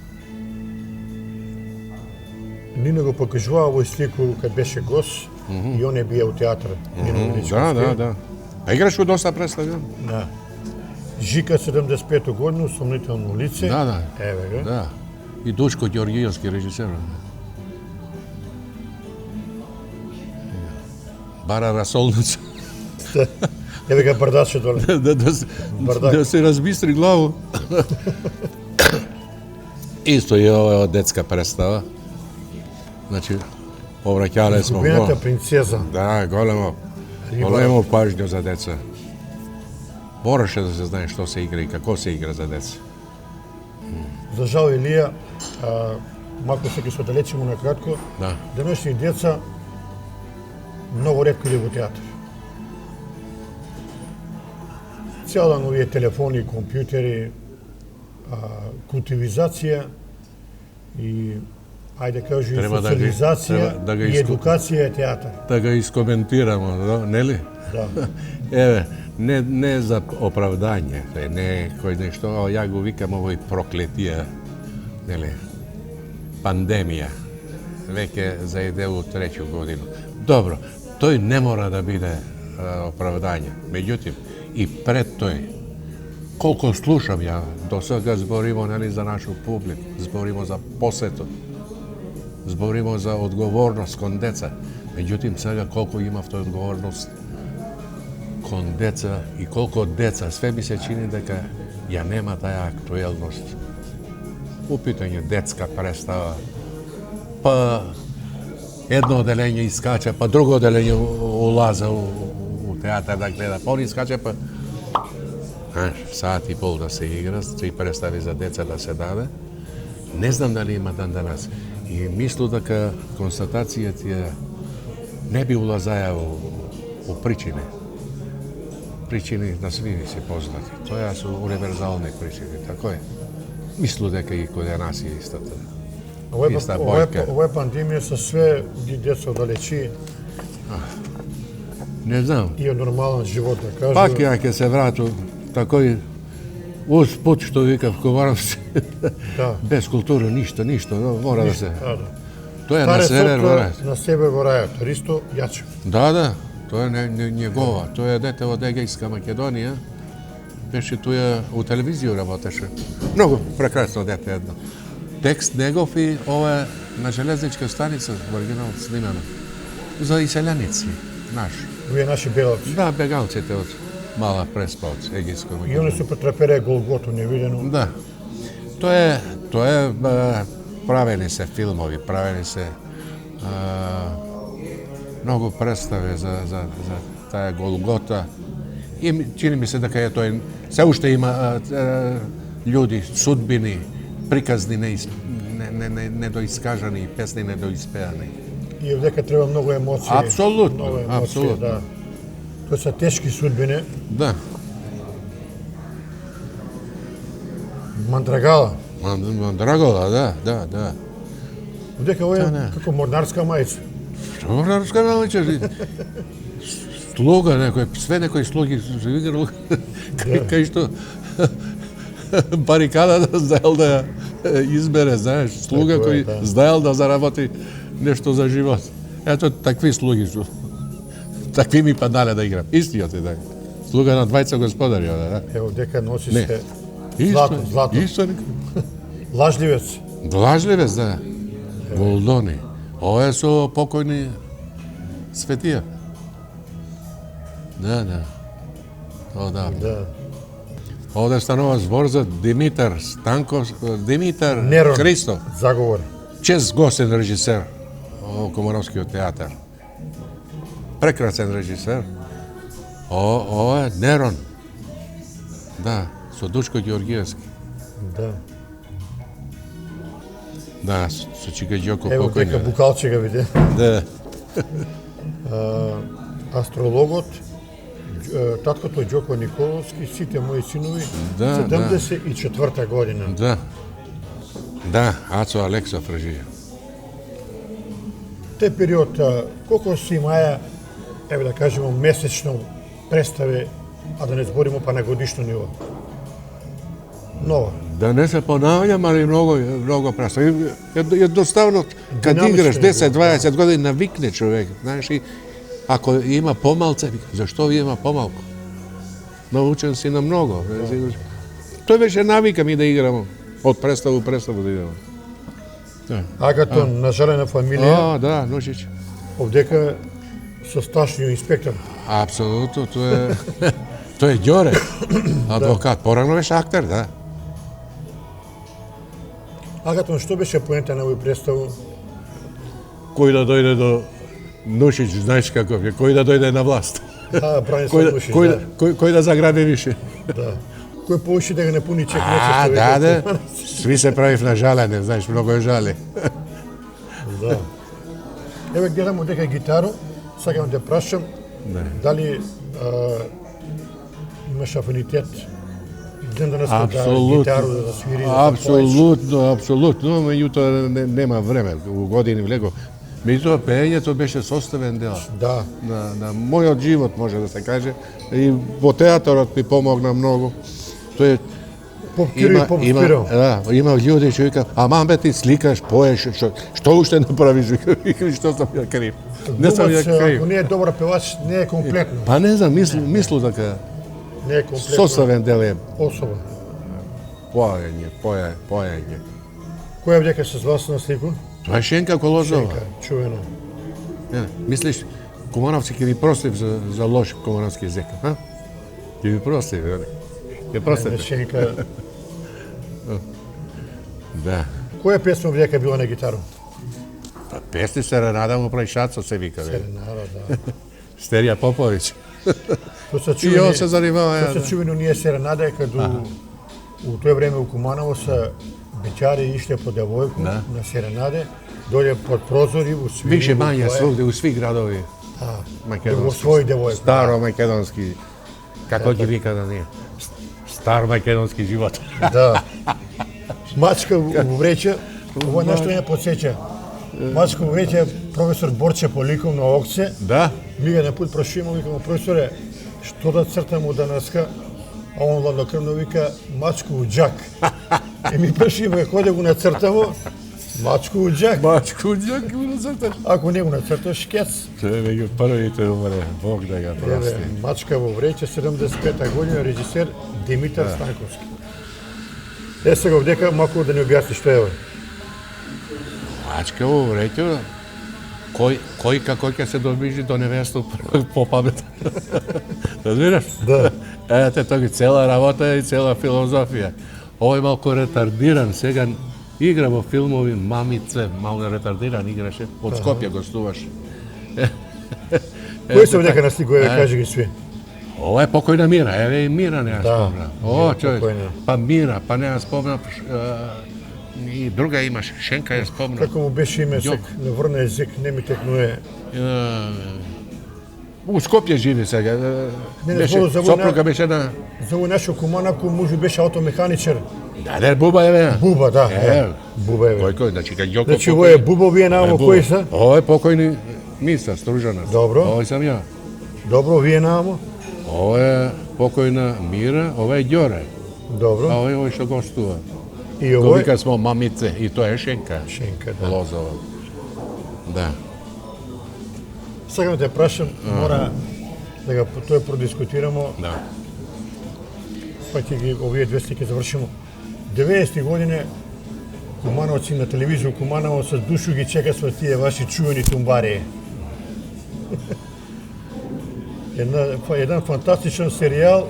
Нино го покажува овој слику кад беше гост и он е бија у театар. Нино Величковски. Да. А играш у доста представи? Да. Жика 75. годину, Сомнително лице. Да. Еве го. Да. И Душко Ѓоргиевски режисер. Бара расолница. Еве га бардаче доле. Да се разбистри главу. Исто и ова е детска представа. Значи, повраќале смо го. Изгубената принцеза. Да, големо пажња за деца. Мораше да се знае што се игра и како се игра за деца. За жал Илија, малку се ќе се оддалечиме на кратко, денешни деца многу ретко иде во театар. Цел дан овие телефони, компјутери, култивизација и ајде кажу и социализација и едукација е театар. Да го искоментирамо, нели? Да. Еве, не за оправдање, не кој нешто, ја го викам овој проклетија, нели, пандемија, веќе заеде у треќу годину. Добро, тој не мора да биде оправдање, меѓутим, и пред тој, колко слушам ја, до сега зборимо, нели, за нашу публику, зборимо за посетот, зборимо за одговорност кон деца, меѓутим, сега колко имав тој одговорност кон деца и колко деца, све ми се чини дека ја нема таа актуелност. У питање детска представа, па едно оделење искача, па друго оделење улаза у театар да гледа, па он искача, па сат и пол да се игра, 3 представи за деца да се даде. Не знам дали има дан данас. И мислу дека констатацијата не би улазаја у причини. Причини на сви се познати. Тоа се универзални причини, тако е. Мислу дека и кај нас е истата. Ова е пандемија со све деца оддалечи. Не знам. И од нормален живот, да кажу. Пак ја ќе се врату, такој Uz put što vika Komarovci, Да. bez kulture ništa, no, mora da se... Да, да. To je na sever, Varac. На север во Рајот, Ристо Јачев. Da, to je njegova, to je dete od Egejska Makedonija. Беше tu je u televiziju работеше. Много прекрасно дете едно. Текст негов и ова е на железничка станица, в оригинал снимано. За иселяници, наш. Вие наши белаци. Да, бегалците од Мала Преспа од Егейска И Македонија. они се претрапере Голготу невидено. Да. To je правени се филмови, правени се многу представи за таа Голгота. И чини ми се дека е тој се уште има људи, судбини, приказни недоискажани, песни недоиспеани. И дека треба многу емоции. Апсолутно, Многу емоции, апсолутно. да. Тоа се тешки судбини. Да. Мандрагала. Драгола, да. Дека ова Да, е да. како морнарска мајца. Што расканала че? Слуга некој, све некои слуги се играл кај што барикадата знаел да ја избере, знаеш, слуга Така е, кој да. знаел да заработи нешто за живот. Ето такви слуги су. Такви ми паднале да играм. Истиот е така. Слуга на двајца господари, да. Ево дека носи Не. се злато. Исто Лажливец. Длажливец, да. Голдони. Ова е со покојни светија. Да. О, да. Да. Овде станува збор за Димитар Нерон. Христов. Заговор. Чест гостен режисер во Комаровскиот театар. Прекрасен режисер. Ова е Нерон. Да, со Дучко Ѓоргиевски. Да. Да, со Чика Ѓоко Ево дека покојни. букалче га виде. Да. Астрологот, таткото Ѓоко Николовски, сите мои синови, Да, 74-та година. Да, Ацо Алексов режија. Те период, колку се имаја, еве да кажеме, месечно представи, а да не збориме па на годишно ниво. Нова. Да не се понавljam, ali mnogo predstav. Jednostavno, kad Dinamično igraš je 10-20 godina, navikne čovjek. Znaš, i ako ima pomalce, zašto vi ima pomalko? Naučen si na mnogo. To je već navika mi da igramo. Od predstavu u predstavu da igramo. Da. Агатон, на желена фамилија, Da, Nušić. овдека со сташниот инспектор. Apsolutno, to je Đore, advokat. Porano već akter, da. Агатон, што беше поента на овој представу? Кој да дојде до Nušić, знаеш каков je, кој да дојде на власт. Бранислав Нушич, да. Кој да заграби више. Да. Кој поуши да го не пуни чек Да. Сви се правив на жалене, знаеш, многу е жали. Да. Еве гледам дека гитаро, сакам да прашам, дали имаш афинитет ден денес да гитару да свири, да Апсолутно, меѓутоа нема време, у години влего. Меѓутоа, пеењето беше составен дел Да. на мојот живот, може да се каже, и во театарот ми помогна многу. Тој Попкиро и попспиро. Има луѓе што вика, мамбе ти сликаш, поеш, што уште направиш? Викам, што сам ја крив. Не сам ја Глумац, крив. ако не е добар певач, не е комплетно. Па не знам, мислу дека Не е комплетно. составен дел е Особа. поење. Која дека се вас на слику? Тоа е Шенка Колозова. Шенка, чувено. Мислиш, Комаровци ќе ви простив за лош комаровски език, а? Ќе ви простив, вели? Ќе Не, простите. Шенка. Да. Која песма дека била на гитару? Па песни Серенада му прави шацо се вика, вели. Серенада, да. Стерија Поповиќ. Тоа се И чувено. он се занимава. Тоа се чувено ние Серенада е каду у тоа време у Куманово се бичари ишле по девојку Да. на Серенаде, дојде под прозори у свири. Више мања свогде, у сви градови. Да, во Македонски. свој девојка. Старо македонски. Како ги вика да ние? Стар македонски живот. Да. Мачка во вреќа, ово нешто не подсеќа. Мачка во вреќа професор Борче по ликовно окце. Да? Ми го на пут прошимо, викам, професоре, што да цртам од денеска? а он ладнокрвно вика мачку у џак. И ми пишеме ходе го нацртамо, мачку у џак. Мачку џак го нацрташ. Ако не го нацрташ, кец. Тоа е меѓу првите умре, Бог да ga прости. Мачка во вреќе, 75 година, режисер Димитар Станковски. Сега овдека малку да ни објасни што е ова. Мачка во вреќе, кој како ќе се доближи до невеста по памет. Разбираш? Да. Ете, тоа е цела работа и цела филозофија. Овој малку ретардиран, сега игра во филмови Мамице, малку ретардиран играше, од Скопје гостуваш. Кој се овдека насликува, кажи ги сви? Ова е покојна Мира, еве и Мира не ја спомна. О, човек, покојна. па Мира, па не ја спомна, и друга имаш, Шенка ја спомна. Како му беше име, сек, на врна език, не ми текнуе. У Скопје живи сега. Беше, збору за вој сопруга беше на... За овој нашо куманако мужу беше аутомеханичар. Да, Буба еве. Буба, да. Буба е. Кој, значи, кај Јоко... Значи, ово е Бубо, вие намо кои са? Ова е покојни Миса, Стружана. Добро. Овој сам ја. Добро, вие намо? Ова е покојна Мира, ова е Ѓоре. Добро. А овој што гостува. И Го ово е вика смо Мамице, и тоа е Шенка. Шенка, да. Лозова. Да. Сакам да те прашам, мора да го тоа продискутирамо, Да. па ќе ги овие две стики завршимо. 90-ти години кумановци на телевизија Куманово с душу ги чека со тие ваши чувени тумбари. Еден фантастичен серијал,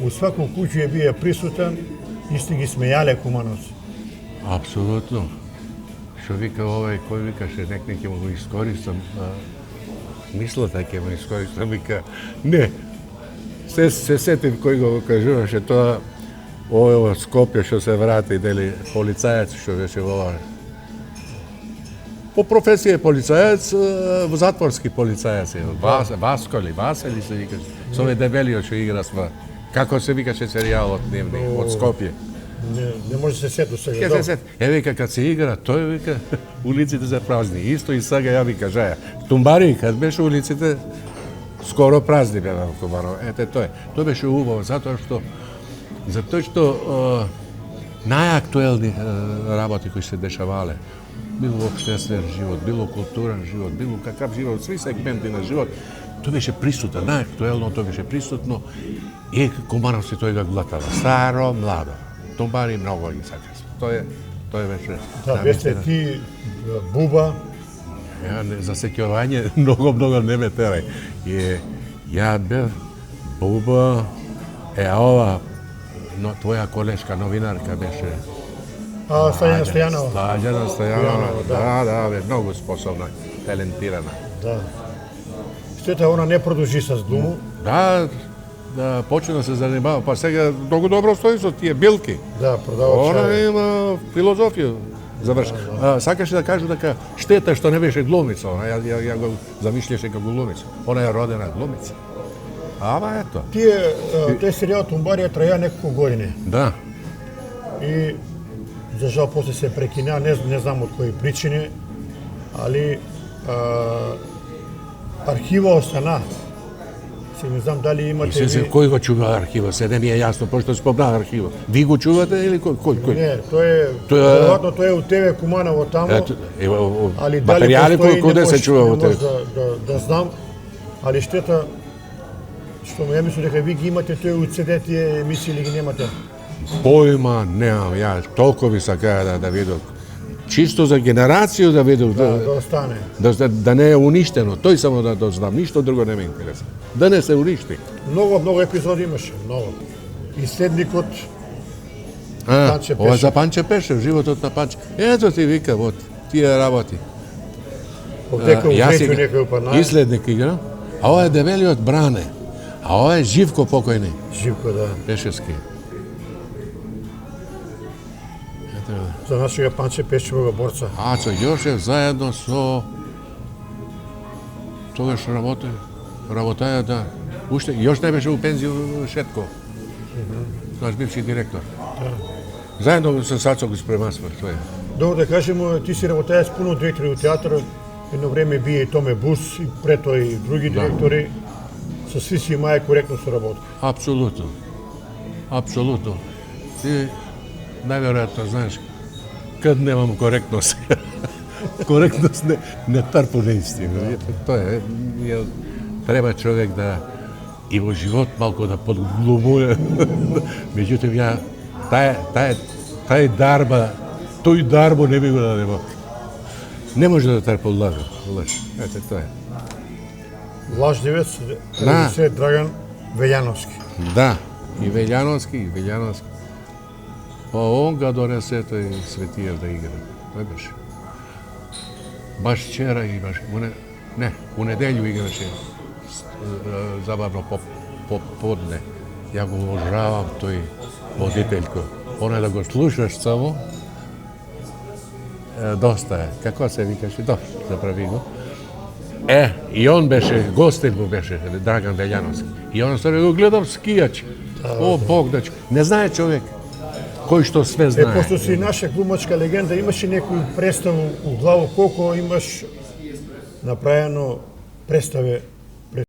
у сваку куќу е бие присутен и сте ги смејале кумановци. Апсолутно. Што вика овој, кој викаше, некне ќе му го искористам, мислата ќе му искористам, вика, не, се сетив кој го кажуваше тоа, овој во Скопје што се врати, дели, полицајец што беше во ова. По професија е полицајец, во затворски полицајец е, Васко или Васели се викаше, со овој дебелиот што игра сва. Како се викаше серијалот дневник, од Скопје. Не може да се сету сега. Ке се сет. Еве кога се игра, тој вика улиците се празни. Исто и сега ја ви кажа. Тумбари, кога беше улиците скоро празни беа во Куманово. Ете тоа е. Тоа беше убаво затоа што најактуелни работи кои се дешавале, било општествен живот, било културен живот, било какав живот, сви сегменти на живот, тоа беше присутно, најактуелно тоа беше присутно и Кумановци тој го глатава. Старо, младо. Тумбари многу ги сакаш. Тоа беше. Да, бесте ти, Буба. За сеќавање многу не ме терај. Ја бев Буба, ова твоја колешка новинарка беше. Саѓана Стојанова. Саѓана Стојанова, да, бе, многу способна, талентирана. Да. Штета она не продолжи со глуму. Да, почна да се занимава, па сега многу добро стои со тие билки. Да, продава Она чај. има филозофија. Заврши. Сакаше да кажу дека штета што не беше глумица, она ја го замишљаше како глумица. Она е родена глумица. Ама ето. Тој серијал Тумбарија траја неколку години. Да. И за жал после се прекина, не знам од кои причини, али архива остана. Се не знам дали имате И кој го чува архива? Се не ми е јасно, пошто спомна архива. Ви го чувате или кој? Не, веројатно тоа е у ТВ Куманово таму. Али дали материјали постои, кој се чува во не може ТВ? да знам, али штета што ја мислам дека ви ги имате тој у CD тие емисии или ги немате. Појма немам, ја толку би сакаа да видов. Чисто за генерација да видов, Да остане. да не е уништено. Тој само да знам, ништо друго не ме интересува. Да не се уништи. Многу епизоди имаше, многу. И следникот Панче Ова Пешев. за Панче Пешев, животот на Панче. Ето ти вика, вот, тие работи. Овдека увреќу некој па и следник игра, а ова е дебелиот Бране, а ова е Живко покојни, Живко, да. Пешевски. За нашиот Панче Пешева борца. Ацо Јошев заедно со тогаш работаја да уште још не беше у пензија Шетко. Наш бивши директор. Заедно со Сацо го спремасва тој. Добро да кажеме, ти си работаја с пуно директори у театар, едно време бие и Томе Бус и прето и други директори. Со сви си имае коректно соработка. Апсолутно. Апсолутно. Ти најверојатно знаеш кад немам коректност. Коректност не трпу неистина. Тоа е, треба човек да и во живот малку да подглумува. Меѓутоа, ја тај дарба, тој дарбо не би го дадемо. Не може да трпа лаж. Ете, тоа е. Лажливец, Да. режисер Драган Велјановски. Да, и Велјановски. Па он га донесе тој Светијев да игра. Тој беше. Баш вчера и баш, у неделју играше забавно поподне. Ја го уважавам тој водителјко. Оне да го слушаш само, доста е. Како се викаше? Заправи го. И он беше, гостин му беше, Драган Велјановски. И он се го гледам скијач. О, Богдач. Не знае човек кој што све знае. Пошто си наша глумачка легенда, имаш и некоju представу у главу, колко имаш направено представе пред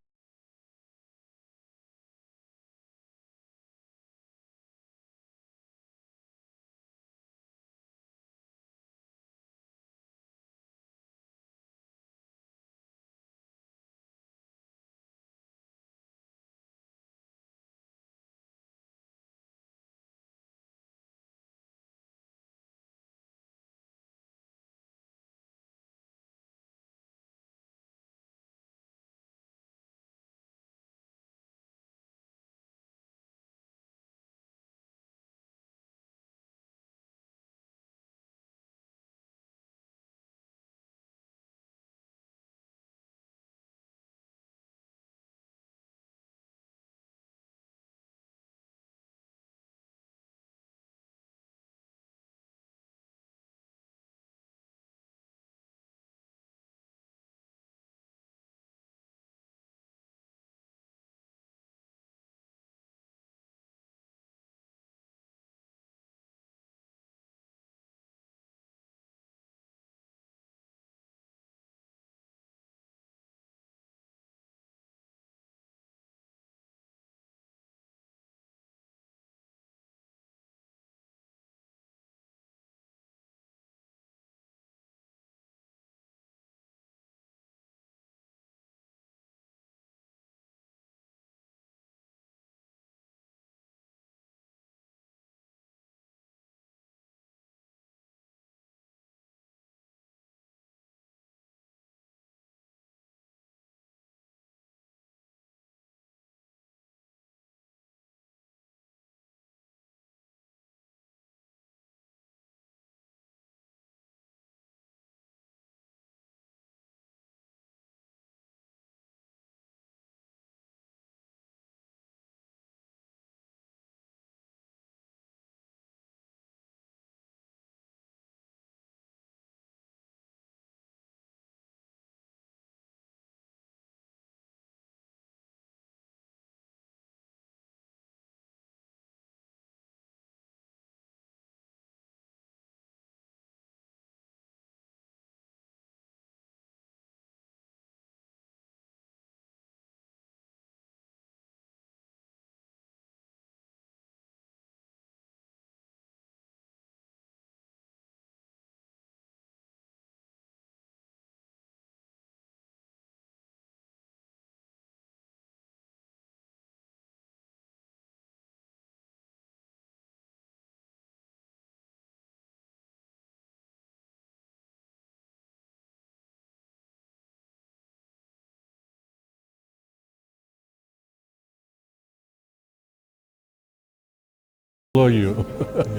психологiju.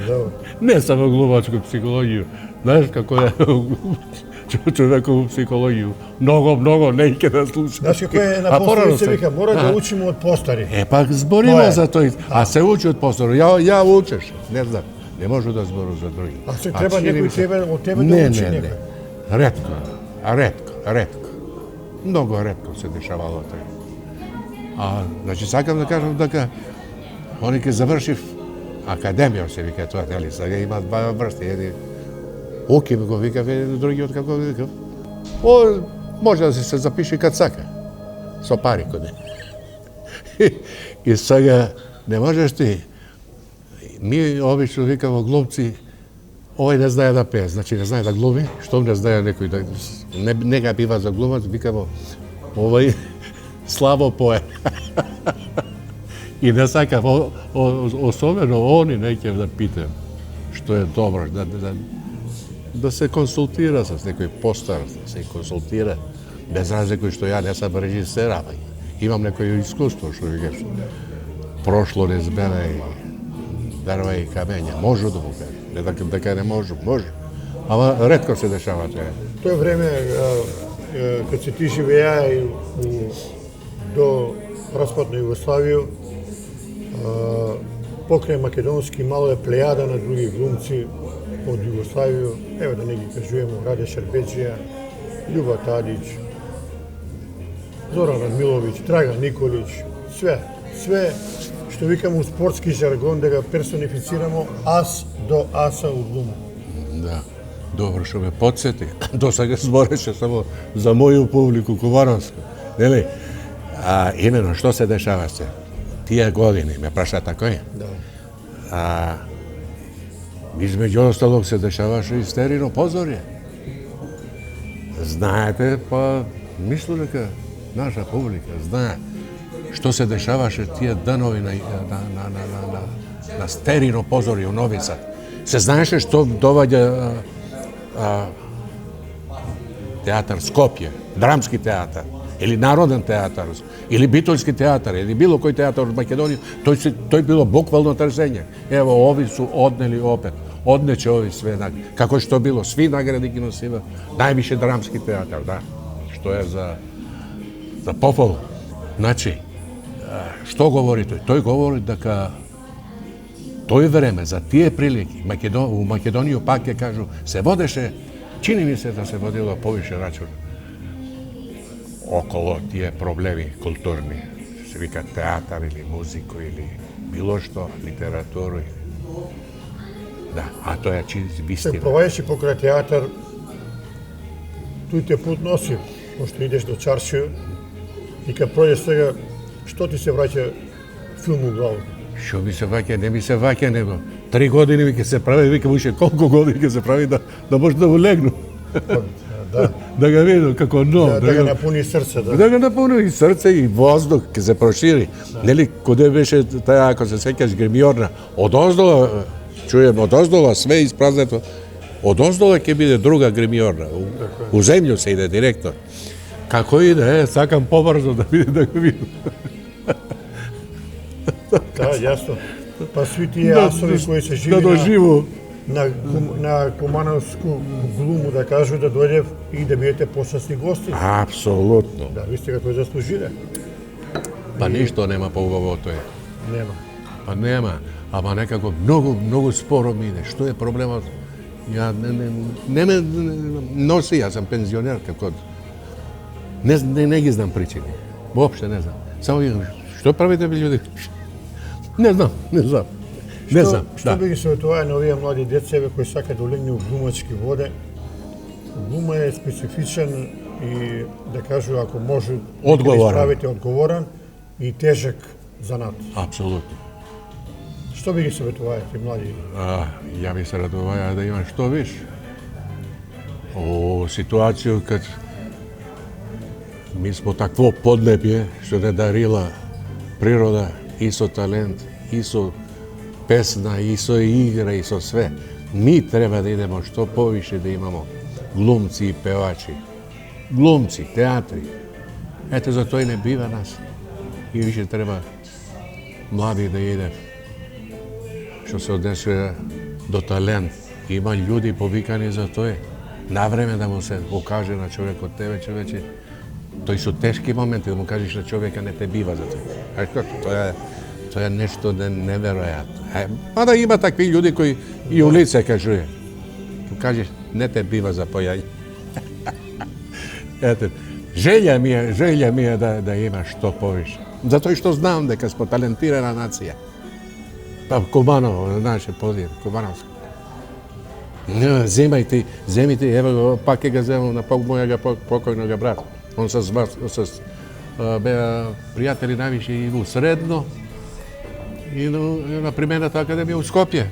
Dobro. Ne samo glumačku psihologiju. Znaš kako je човекову психологiju. Много, не ике да слуша. Знаеш како е на постари се вика, мора да учиме од постари. Пак збориме за тој. А се учи од постари. Ја учеш. Не знам. Не можу да зборам за други. А се треба некој од тебе да учи некој. Ретко. Много ретко се дешавало тоа. Значи, сакам да кажам дека они ке завршив академија, се вика тоа, нели, сега има два врсти, едни Оки го викав, другиот како го викав. Може да се запише кад сака, со пари кој не. И сега не можеш ти Mi obično vikamo glumci, ovaj ne znaje da peje, znači ne znaje da glumi, što ne znaje nekoj da ne ga biva za glumac, vikamo ovaj slabo poje. I ne sakam, osobeno oni neke da pitaju, što je dobro, da se konsultira sa nekoj postar, da se konsultira, bez razliku što ja ne sam režiser, ali imam neko iskustvo, što je prošlo nezbene i drva i kamenja, možu da mu kažem, ne da kada ne možu, može, ali retko se dešava to. To je vreme kad si ti živeja do raspadne Jugoslaviju, pokraj makedonski malo je plejada na drugi glumci od Jugoslaviju, evo da neki kažujemo, Rade Šerbedžija, Ljuba Tadić, Zoran Radmilović, Dragan Nikolić, sve što vikamo u sportski žargon da ga personificiramo as do asa u glumu. Da, dobro što me podsjeti. To sad ga zboreće samo za moju publiku kubanovsku. A imeno, što se dešava se? Tije godine, me praša tako je? Da. Između ostalog se dešavaše i sterino pozorje. Znate, pa mislu neka naša publika zna što se dešavaše tije danovi na sterino pozorje u Novi Sad. Se znaše što dovađa teatar Skopje, dramski teatar, ili narodan teatar, ili bitoljski teatar, ili bilo koji teatar u Makedoniji, to je bilo bukvalno trženje. Evo, ovi su odneli opet, odneće ovi sve nagrade. Kako je to bilo, svi nagradi kinosiva, najviše dramski teatar, da, što je za pohvalu. Znači, što govori to? To je govori da ka to je vreme, za tije prilike, u Makedoniju pak je, kažu, se vodeše, čini mi se da se vodilo poviše računa okolo tije problemi kulturni, se vika teatar ili muziku ili bilo što, literaturu. Da, a to je istina. Se provajaš pokraj teatar, tu te put nosi, pošto ideš do Čaršiju i kad prođeš svega, što ti se vraća film u glavu? Što mi se vaća, ne mi se vaća, nego 3 godine mi se pravi, vikam više koliko godina se pravi da može da mu legnu. Da. Da ga vidim kako Da ga napuni srce. Da ga napuni i srce i vazduh, kad se proširi. Neli, kod je više, ako se sekaš grimiorna, od ozdola, čujem, od ozdola sve isprazneto, od ozdola ke bide druga grimiorna, u zemlju se ide direktno. Kako ide, sakam pobrzo da ga vidim. Da, jasno. Pa svi ti asovi koji se živi na kumanovsku glumu, da kažu da dođe i da bijete počasni gosti. Apsolutno. Da, vi ste ga to zaslužili. Pa ništo nema po ugovoru, to je. Nema. Pa nema, ama nekako mnogo sporo mi ide. Što je problema? Ja ne me nosi, ja sam penzioner, kako ne gi znam pričini. Uopšte ne znam. Samo što pravite bi ljudi? Ne znam. Što bi savjetovali na ove mlade djece koji svakad ulegnu u glumačke vode? Gluma je specifičan i, da kažu, ako može ispraviti, odgovoran i težak zanat. Apsolutno. Što bi savjetovali ti mladi? Ja bi se radovao da imam što više. U situaciju kad mi smo takvo podneblje što ne darila priroda, iso talent, iso pesna, iso igra, iso sve. Mi treba da idemo što poviše da imamo glumci i pevači. Glumci, teatri. Eto, za to i ne biva nas. I više treba mladi da ide. Što se odnese do talent. Ima ljudi povikani za to je. Na vreme da mu se ukaže na čovjek od tebe, čovječe. To su teški momenti da mu kažeš na čovjeka ne te biva za to. Znaš kako, to je nešto neverojatno. Mada ima takvi ljudi koji i u lice kažu je. Kažeš, ne te biva za pojanje. Eto, želja mi je da imaš što poviše. Zato i što znam da kad smo talentirana nacija. Pa Kubanovo, naše podijel, Kubanovsko. Zemite, evo, pak je ga zemlju na mojega pokojnog brata. On sa prijatelji najviše idu sredno и на примената академија у Скопје.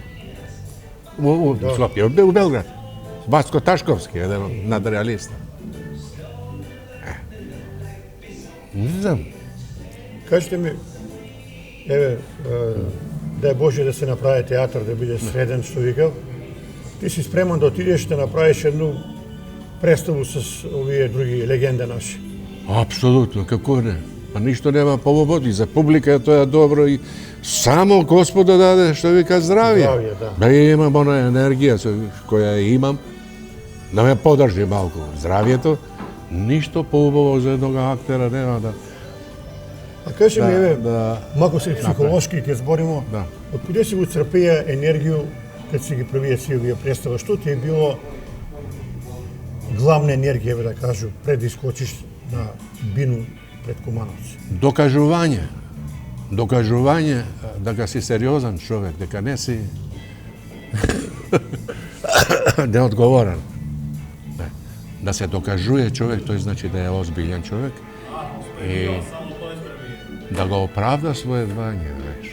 У Скопје, у Белград. Васко Ташковски, еден од надреалиста. Не знам. Кажете ми, еве, дај Боже да се направи театар, да биде среден, што викав, ти си спреман да отидеш да направиш едну представу с овие други легенде наши. Апсолутно, како не. Па ништо нема повод и за публика тоа е добро и само Господ да даде, што вика, здравје. Здравје, да. Да имам она енергија која имам, да ме подржи малку здравјето, ништо поубаво за едnog актера нема да... А кажи ми, еве, да мако се психолошки ќе зборимо, Да. од каде си го црпеја енергију кога си ги правија си овие представа? Што ти е било главна енергија, да кажу, пред да искочиш на бину пред Кумановци? Докажување. Докажување дека си сериозен човек, дека не си неодговорен. Да се докажуе човек, тој значи да е озбилен човек и да го оправда своје звање, знаеш.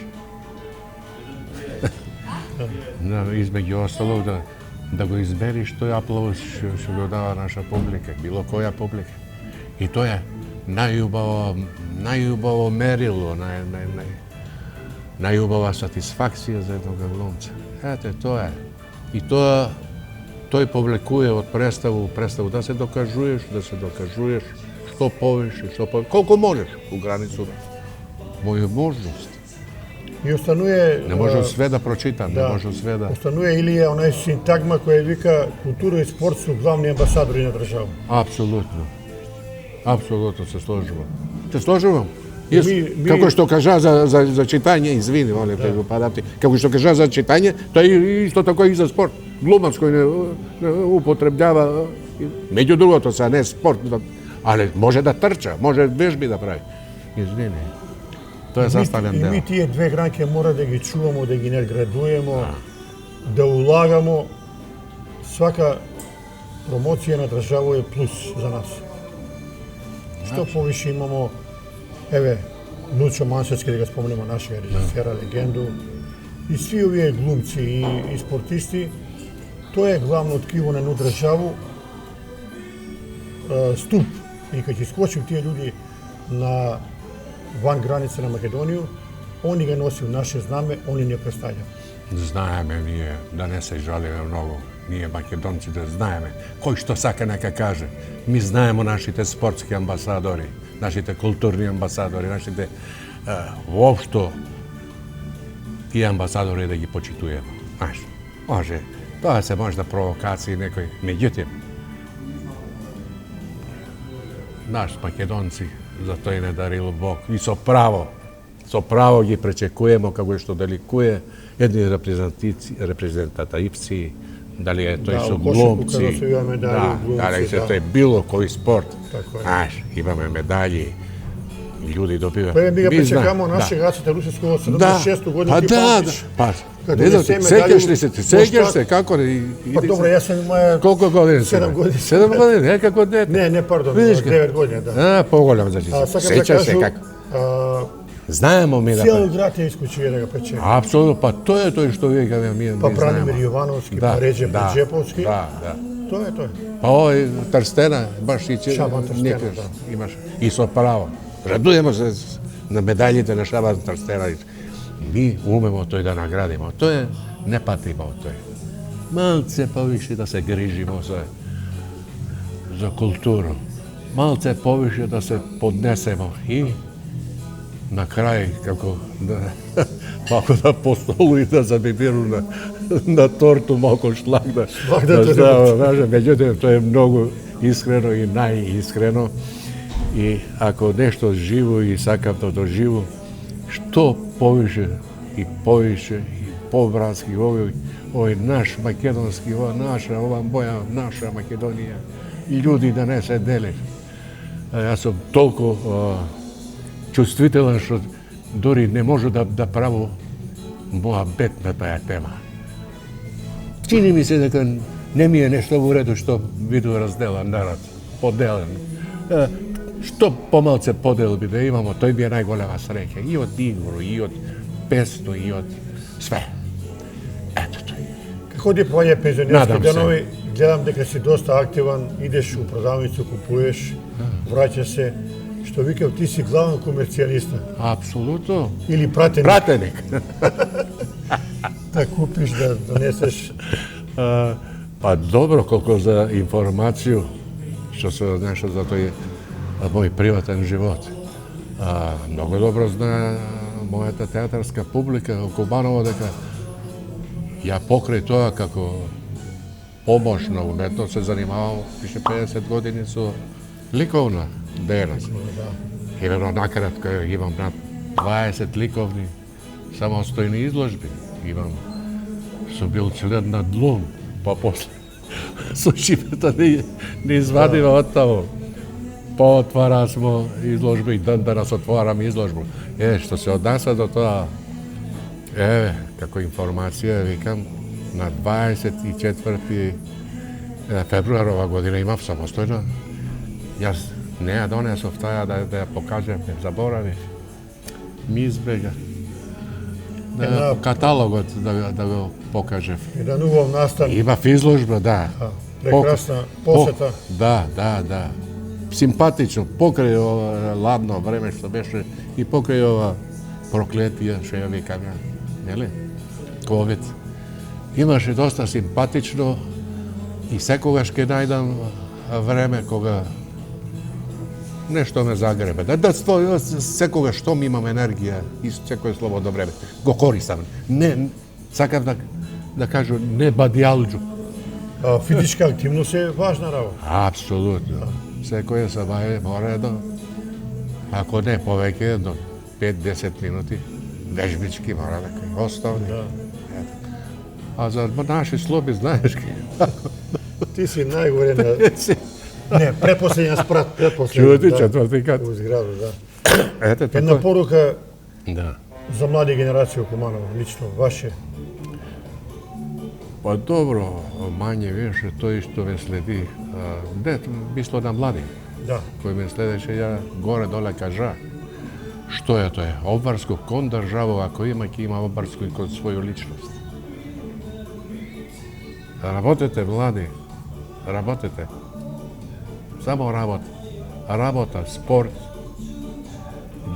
Измеѓу остало да го избериш тој аплауз што го дава наша публика, било која публика. И тоа е најубаво мерило, најубава сатисфакција за едnog глумца. Ете, тоа е. И тој повлекува од представу да се докажуеш, што повише, колку можеш у границу моја можност. И останува... Не можам све да прочитам, не можам све да... Останува Илија онај синтагма која вика култура и спорт су главни амбасадори на држава. Апсолутно. Апсолутно се сложувам. Се сложувам. Ми- Како што кажа за читање, извини, молим те го падам ти. Како што кажа за читање, тоа е исто тако и за спорт. Глумац кој не употребljava, меѓу другото са не спорт, але може да трча, може вежби да прави. Извини. Тоа е заставен И дел. ми тие две гранки мора да ги чувамо, да ги надградуемо, да улагамо. Свака промоција на држава е плюс за нас. Што повише имамо, еве, Нучо Мансецки, да го спомнемо, нашиот режисера, легенду, и сви овие глумци и спортисти, тоа е главно ткиво на едну државу, ступ. И кога ќе скочим тие луѓе на ван граница на Македонија, они го носил наше знаме, они не представљаат. Знаеме ние, да не се жалиме многу, ние македонците знаеме, кој што сака нека каже. Ми знаеме нашите спортски амбасадори, нашите културни амбасадори, нашите воопшто тие амбасадори да ги почитуваме. Знаеш, може, тоа се може да провокации некој, меѓутоа, наш македонци за тој не дарил Бог и со право ги пречекуваме како што деликуе едни репрезентативци, дали е тој со глумци, дали се тој било кој спорт. Знаеш, имаме медаљи, луѓе добиваат. Па ми го пречекамо наши гаците Русиско од 76 година, ти памтиш? Не знам, сеќаш ли се, сеќаш се, како не... Па добро, јас сум моја... Колку години си? 7 години. 7 години, како дете. Не, пардон, Видиш 9 години, да. Поголем, значи. Сеќаш се како. Знаемо ми да... Цел град е исклучија да го пречека. Апсолутно, па тоа е тој што викаме ми Па Бранимир Јовановски, па Реđe Преđеповски. Да. Тоа е тоа. Па овој Трстена, баш и че... Шабан Трстена, да. Имаш и со право. Радуемо се на медаљите на Шабан Трстена. Mi umemo to i da nagradimo. To je, ne patimo od toga. Malce poviše da se grižimo za kulturu. Malce poviše da se podnesemo i na kraj, kako da, malo da po stolu i da zabibiru na tortu malo šlag da stavimo. Međutim, to je mnogo iskreno i najiskreno. I ako nešto živo i sakavno doživu, što poviše i pobratski, ovaj naš makedonski, ova moja naša Makedonija, i ljudi da ne se dele. Ja sam toliko čustvitelan što dori ne možu da pravu moja bet na taja tema. Čini mi se da ne mi je nešto u redu što vidu razdelan narod, podelen. Što pomalce podel bi da imamo, to bi je najgolema sreća. I od igru, i od 500 i od sve. Eto to je. Kako ti povanje penzionerski Nadam se. danovi, gledam дека si dosta aktivan, ideš u prodavnicu, kupuješ, vraćaš se, što vikam, ti si glavan komercijalista Apsolutno. ili pratenik, Pratenik. da kupiš, da doneseš. Pa dobro, koliko za informaciju, što se nešto za to je moj privatan život. Mnogo dobro zna moja ta teatarska publika u Kubanovo, дека ja pokraj toga kako pomoćno umetnost se zanimao više 50 godini su likovna дейност. Именно накратко имам над 20 likovni samostojni izložbi. Sam bil член на ДЛУМ, pa posle su šipeta ne izvadila od tamo. Pootvara smo izložbe i dan danas otvaram izložbu. Što se odnasa do toga, kako informacija, vikam, na 24. februar ova godina imam samostojno. Ja ne donesov taja da ja pokažem, ne zaboraviš. Mi izbega. Katalog da ga pokažem. Jedan ugov nastan. Ima izložba, da. Prekrasna poseta. Da. Simpatično, pokraj ovo ladno vreme što beše i pokraj ova prokletija, što ja vikam ja, jeli? COVID. Имаше доста симпатично и секогаш ке најдам време кога нешто ме загребе. Секогаш штом имам енергија и секој слободно време го користам. Не, сакам да кажу, не бадјалџу. Физичка активност е важна работа. Апсолутно. Секој се бави мора да, ако не повеќе, до 5-10 минути, вежбички мора да основни. А за наши слоби, знаеш ки? Ти си најгоре на... Не, предпоследен спрат, Чути, четврти кат. У зграду, да. Ете, Една така. порука Да. за млади генерации у Куманово, лично, ваше. Па добро, мање више тој што ме следи. Мисло на млади, Да. кој ме следеше, ја горе-доле кажа. Што е тоа? Обврско кон држава, ако има, ќе има обврско и кон своју личност. Работете, млади, работете. Само работа. Работа, спорт,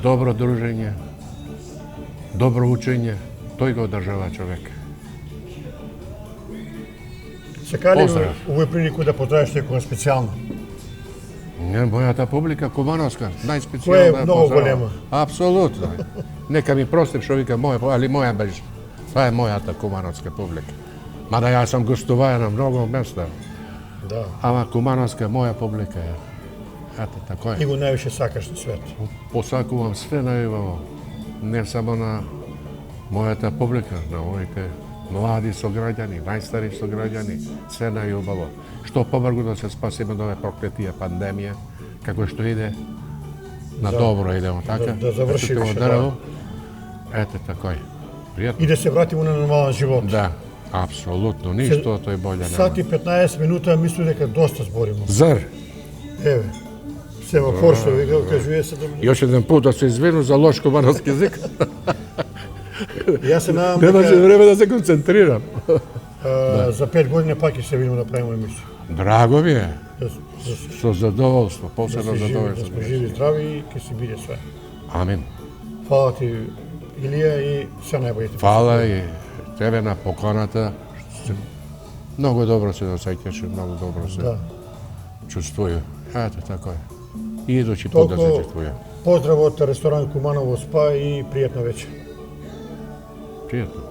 добро дружење, добро учење, тој го одржава човек. Сака ли Поздрав. овој прилику да поздравиш некоја специјално? Не, мојата публика Кубановска, најспецијална. Која е многу поздрава. голема. Апсолутно. Нека ми прости што вика моја, али моја беше. Това е мојата Кубановска публика. Мада јас сам гостуваја на многу места. Да. Ама Кубановска моја публика е. Ето, тако е. И го највише сакаш на свет. Посакувам све најубаво. Не само на мојата публика, на моите млади сограѓани, најстари сограѓани, све најубаво. Што побрзо да се спасиме од оваа проклетија пандемија, како што иде на добро идемо, така? Да заврши Ето, више, дрво. Ете, тако е. Пријатно. И да се вратиме на нормален живот. Да, апсолутно, ништо тој болја Сат и нема. 15 минута, мислам дека доста збориме. Зар? Еве, семафор што вика, кажuje се да... Још еден пут да се извину за лош кубановски език. Јас се надам Немаше дека време да се концентрирам. за 5 години пак ќе се видиме да правиме емисија. Драго ми е, Да, со задоволство, да, посебно да задоволство. сме живи и здрави и ќе се биде све. Амин. Фала ти, Илија, и се најбојите. Фала и тебе на поканата. Многу добро се осеќаш, многу добро се Да. чувствую. Ето, тако е. И идучи пут да се Толку чувствую. поздрав од ресторан Куманово СПА и пријатна вечер. Пријатно.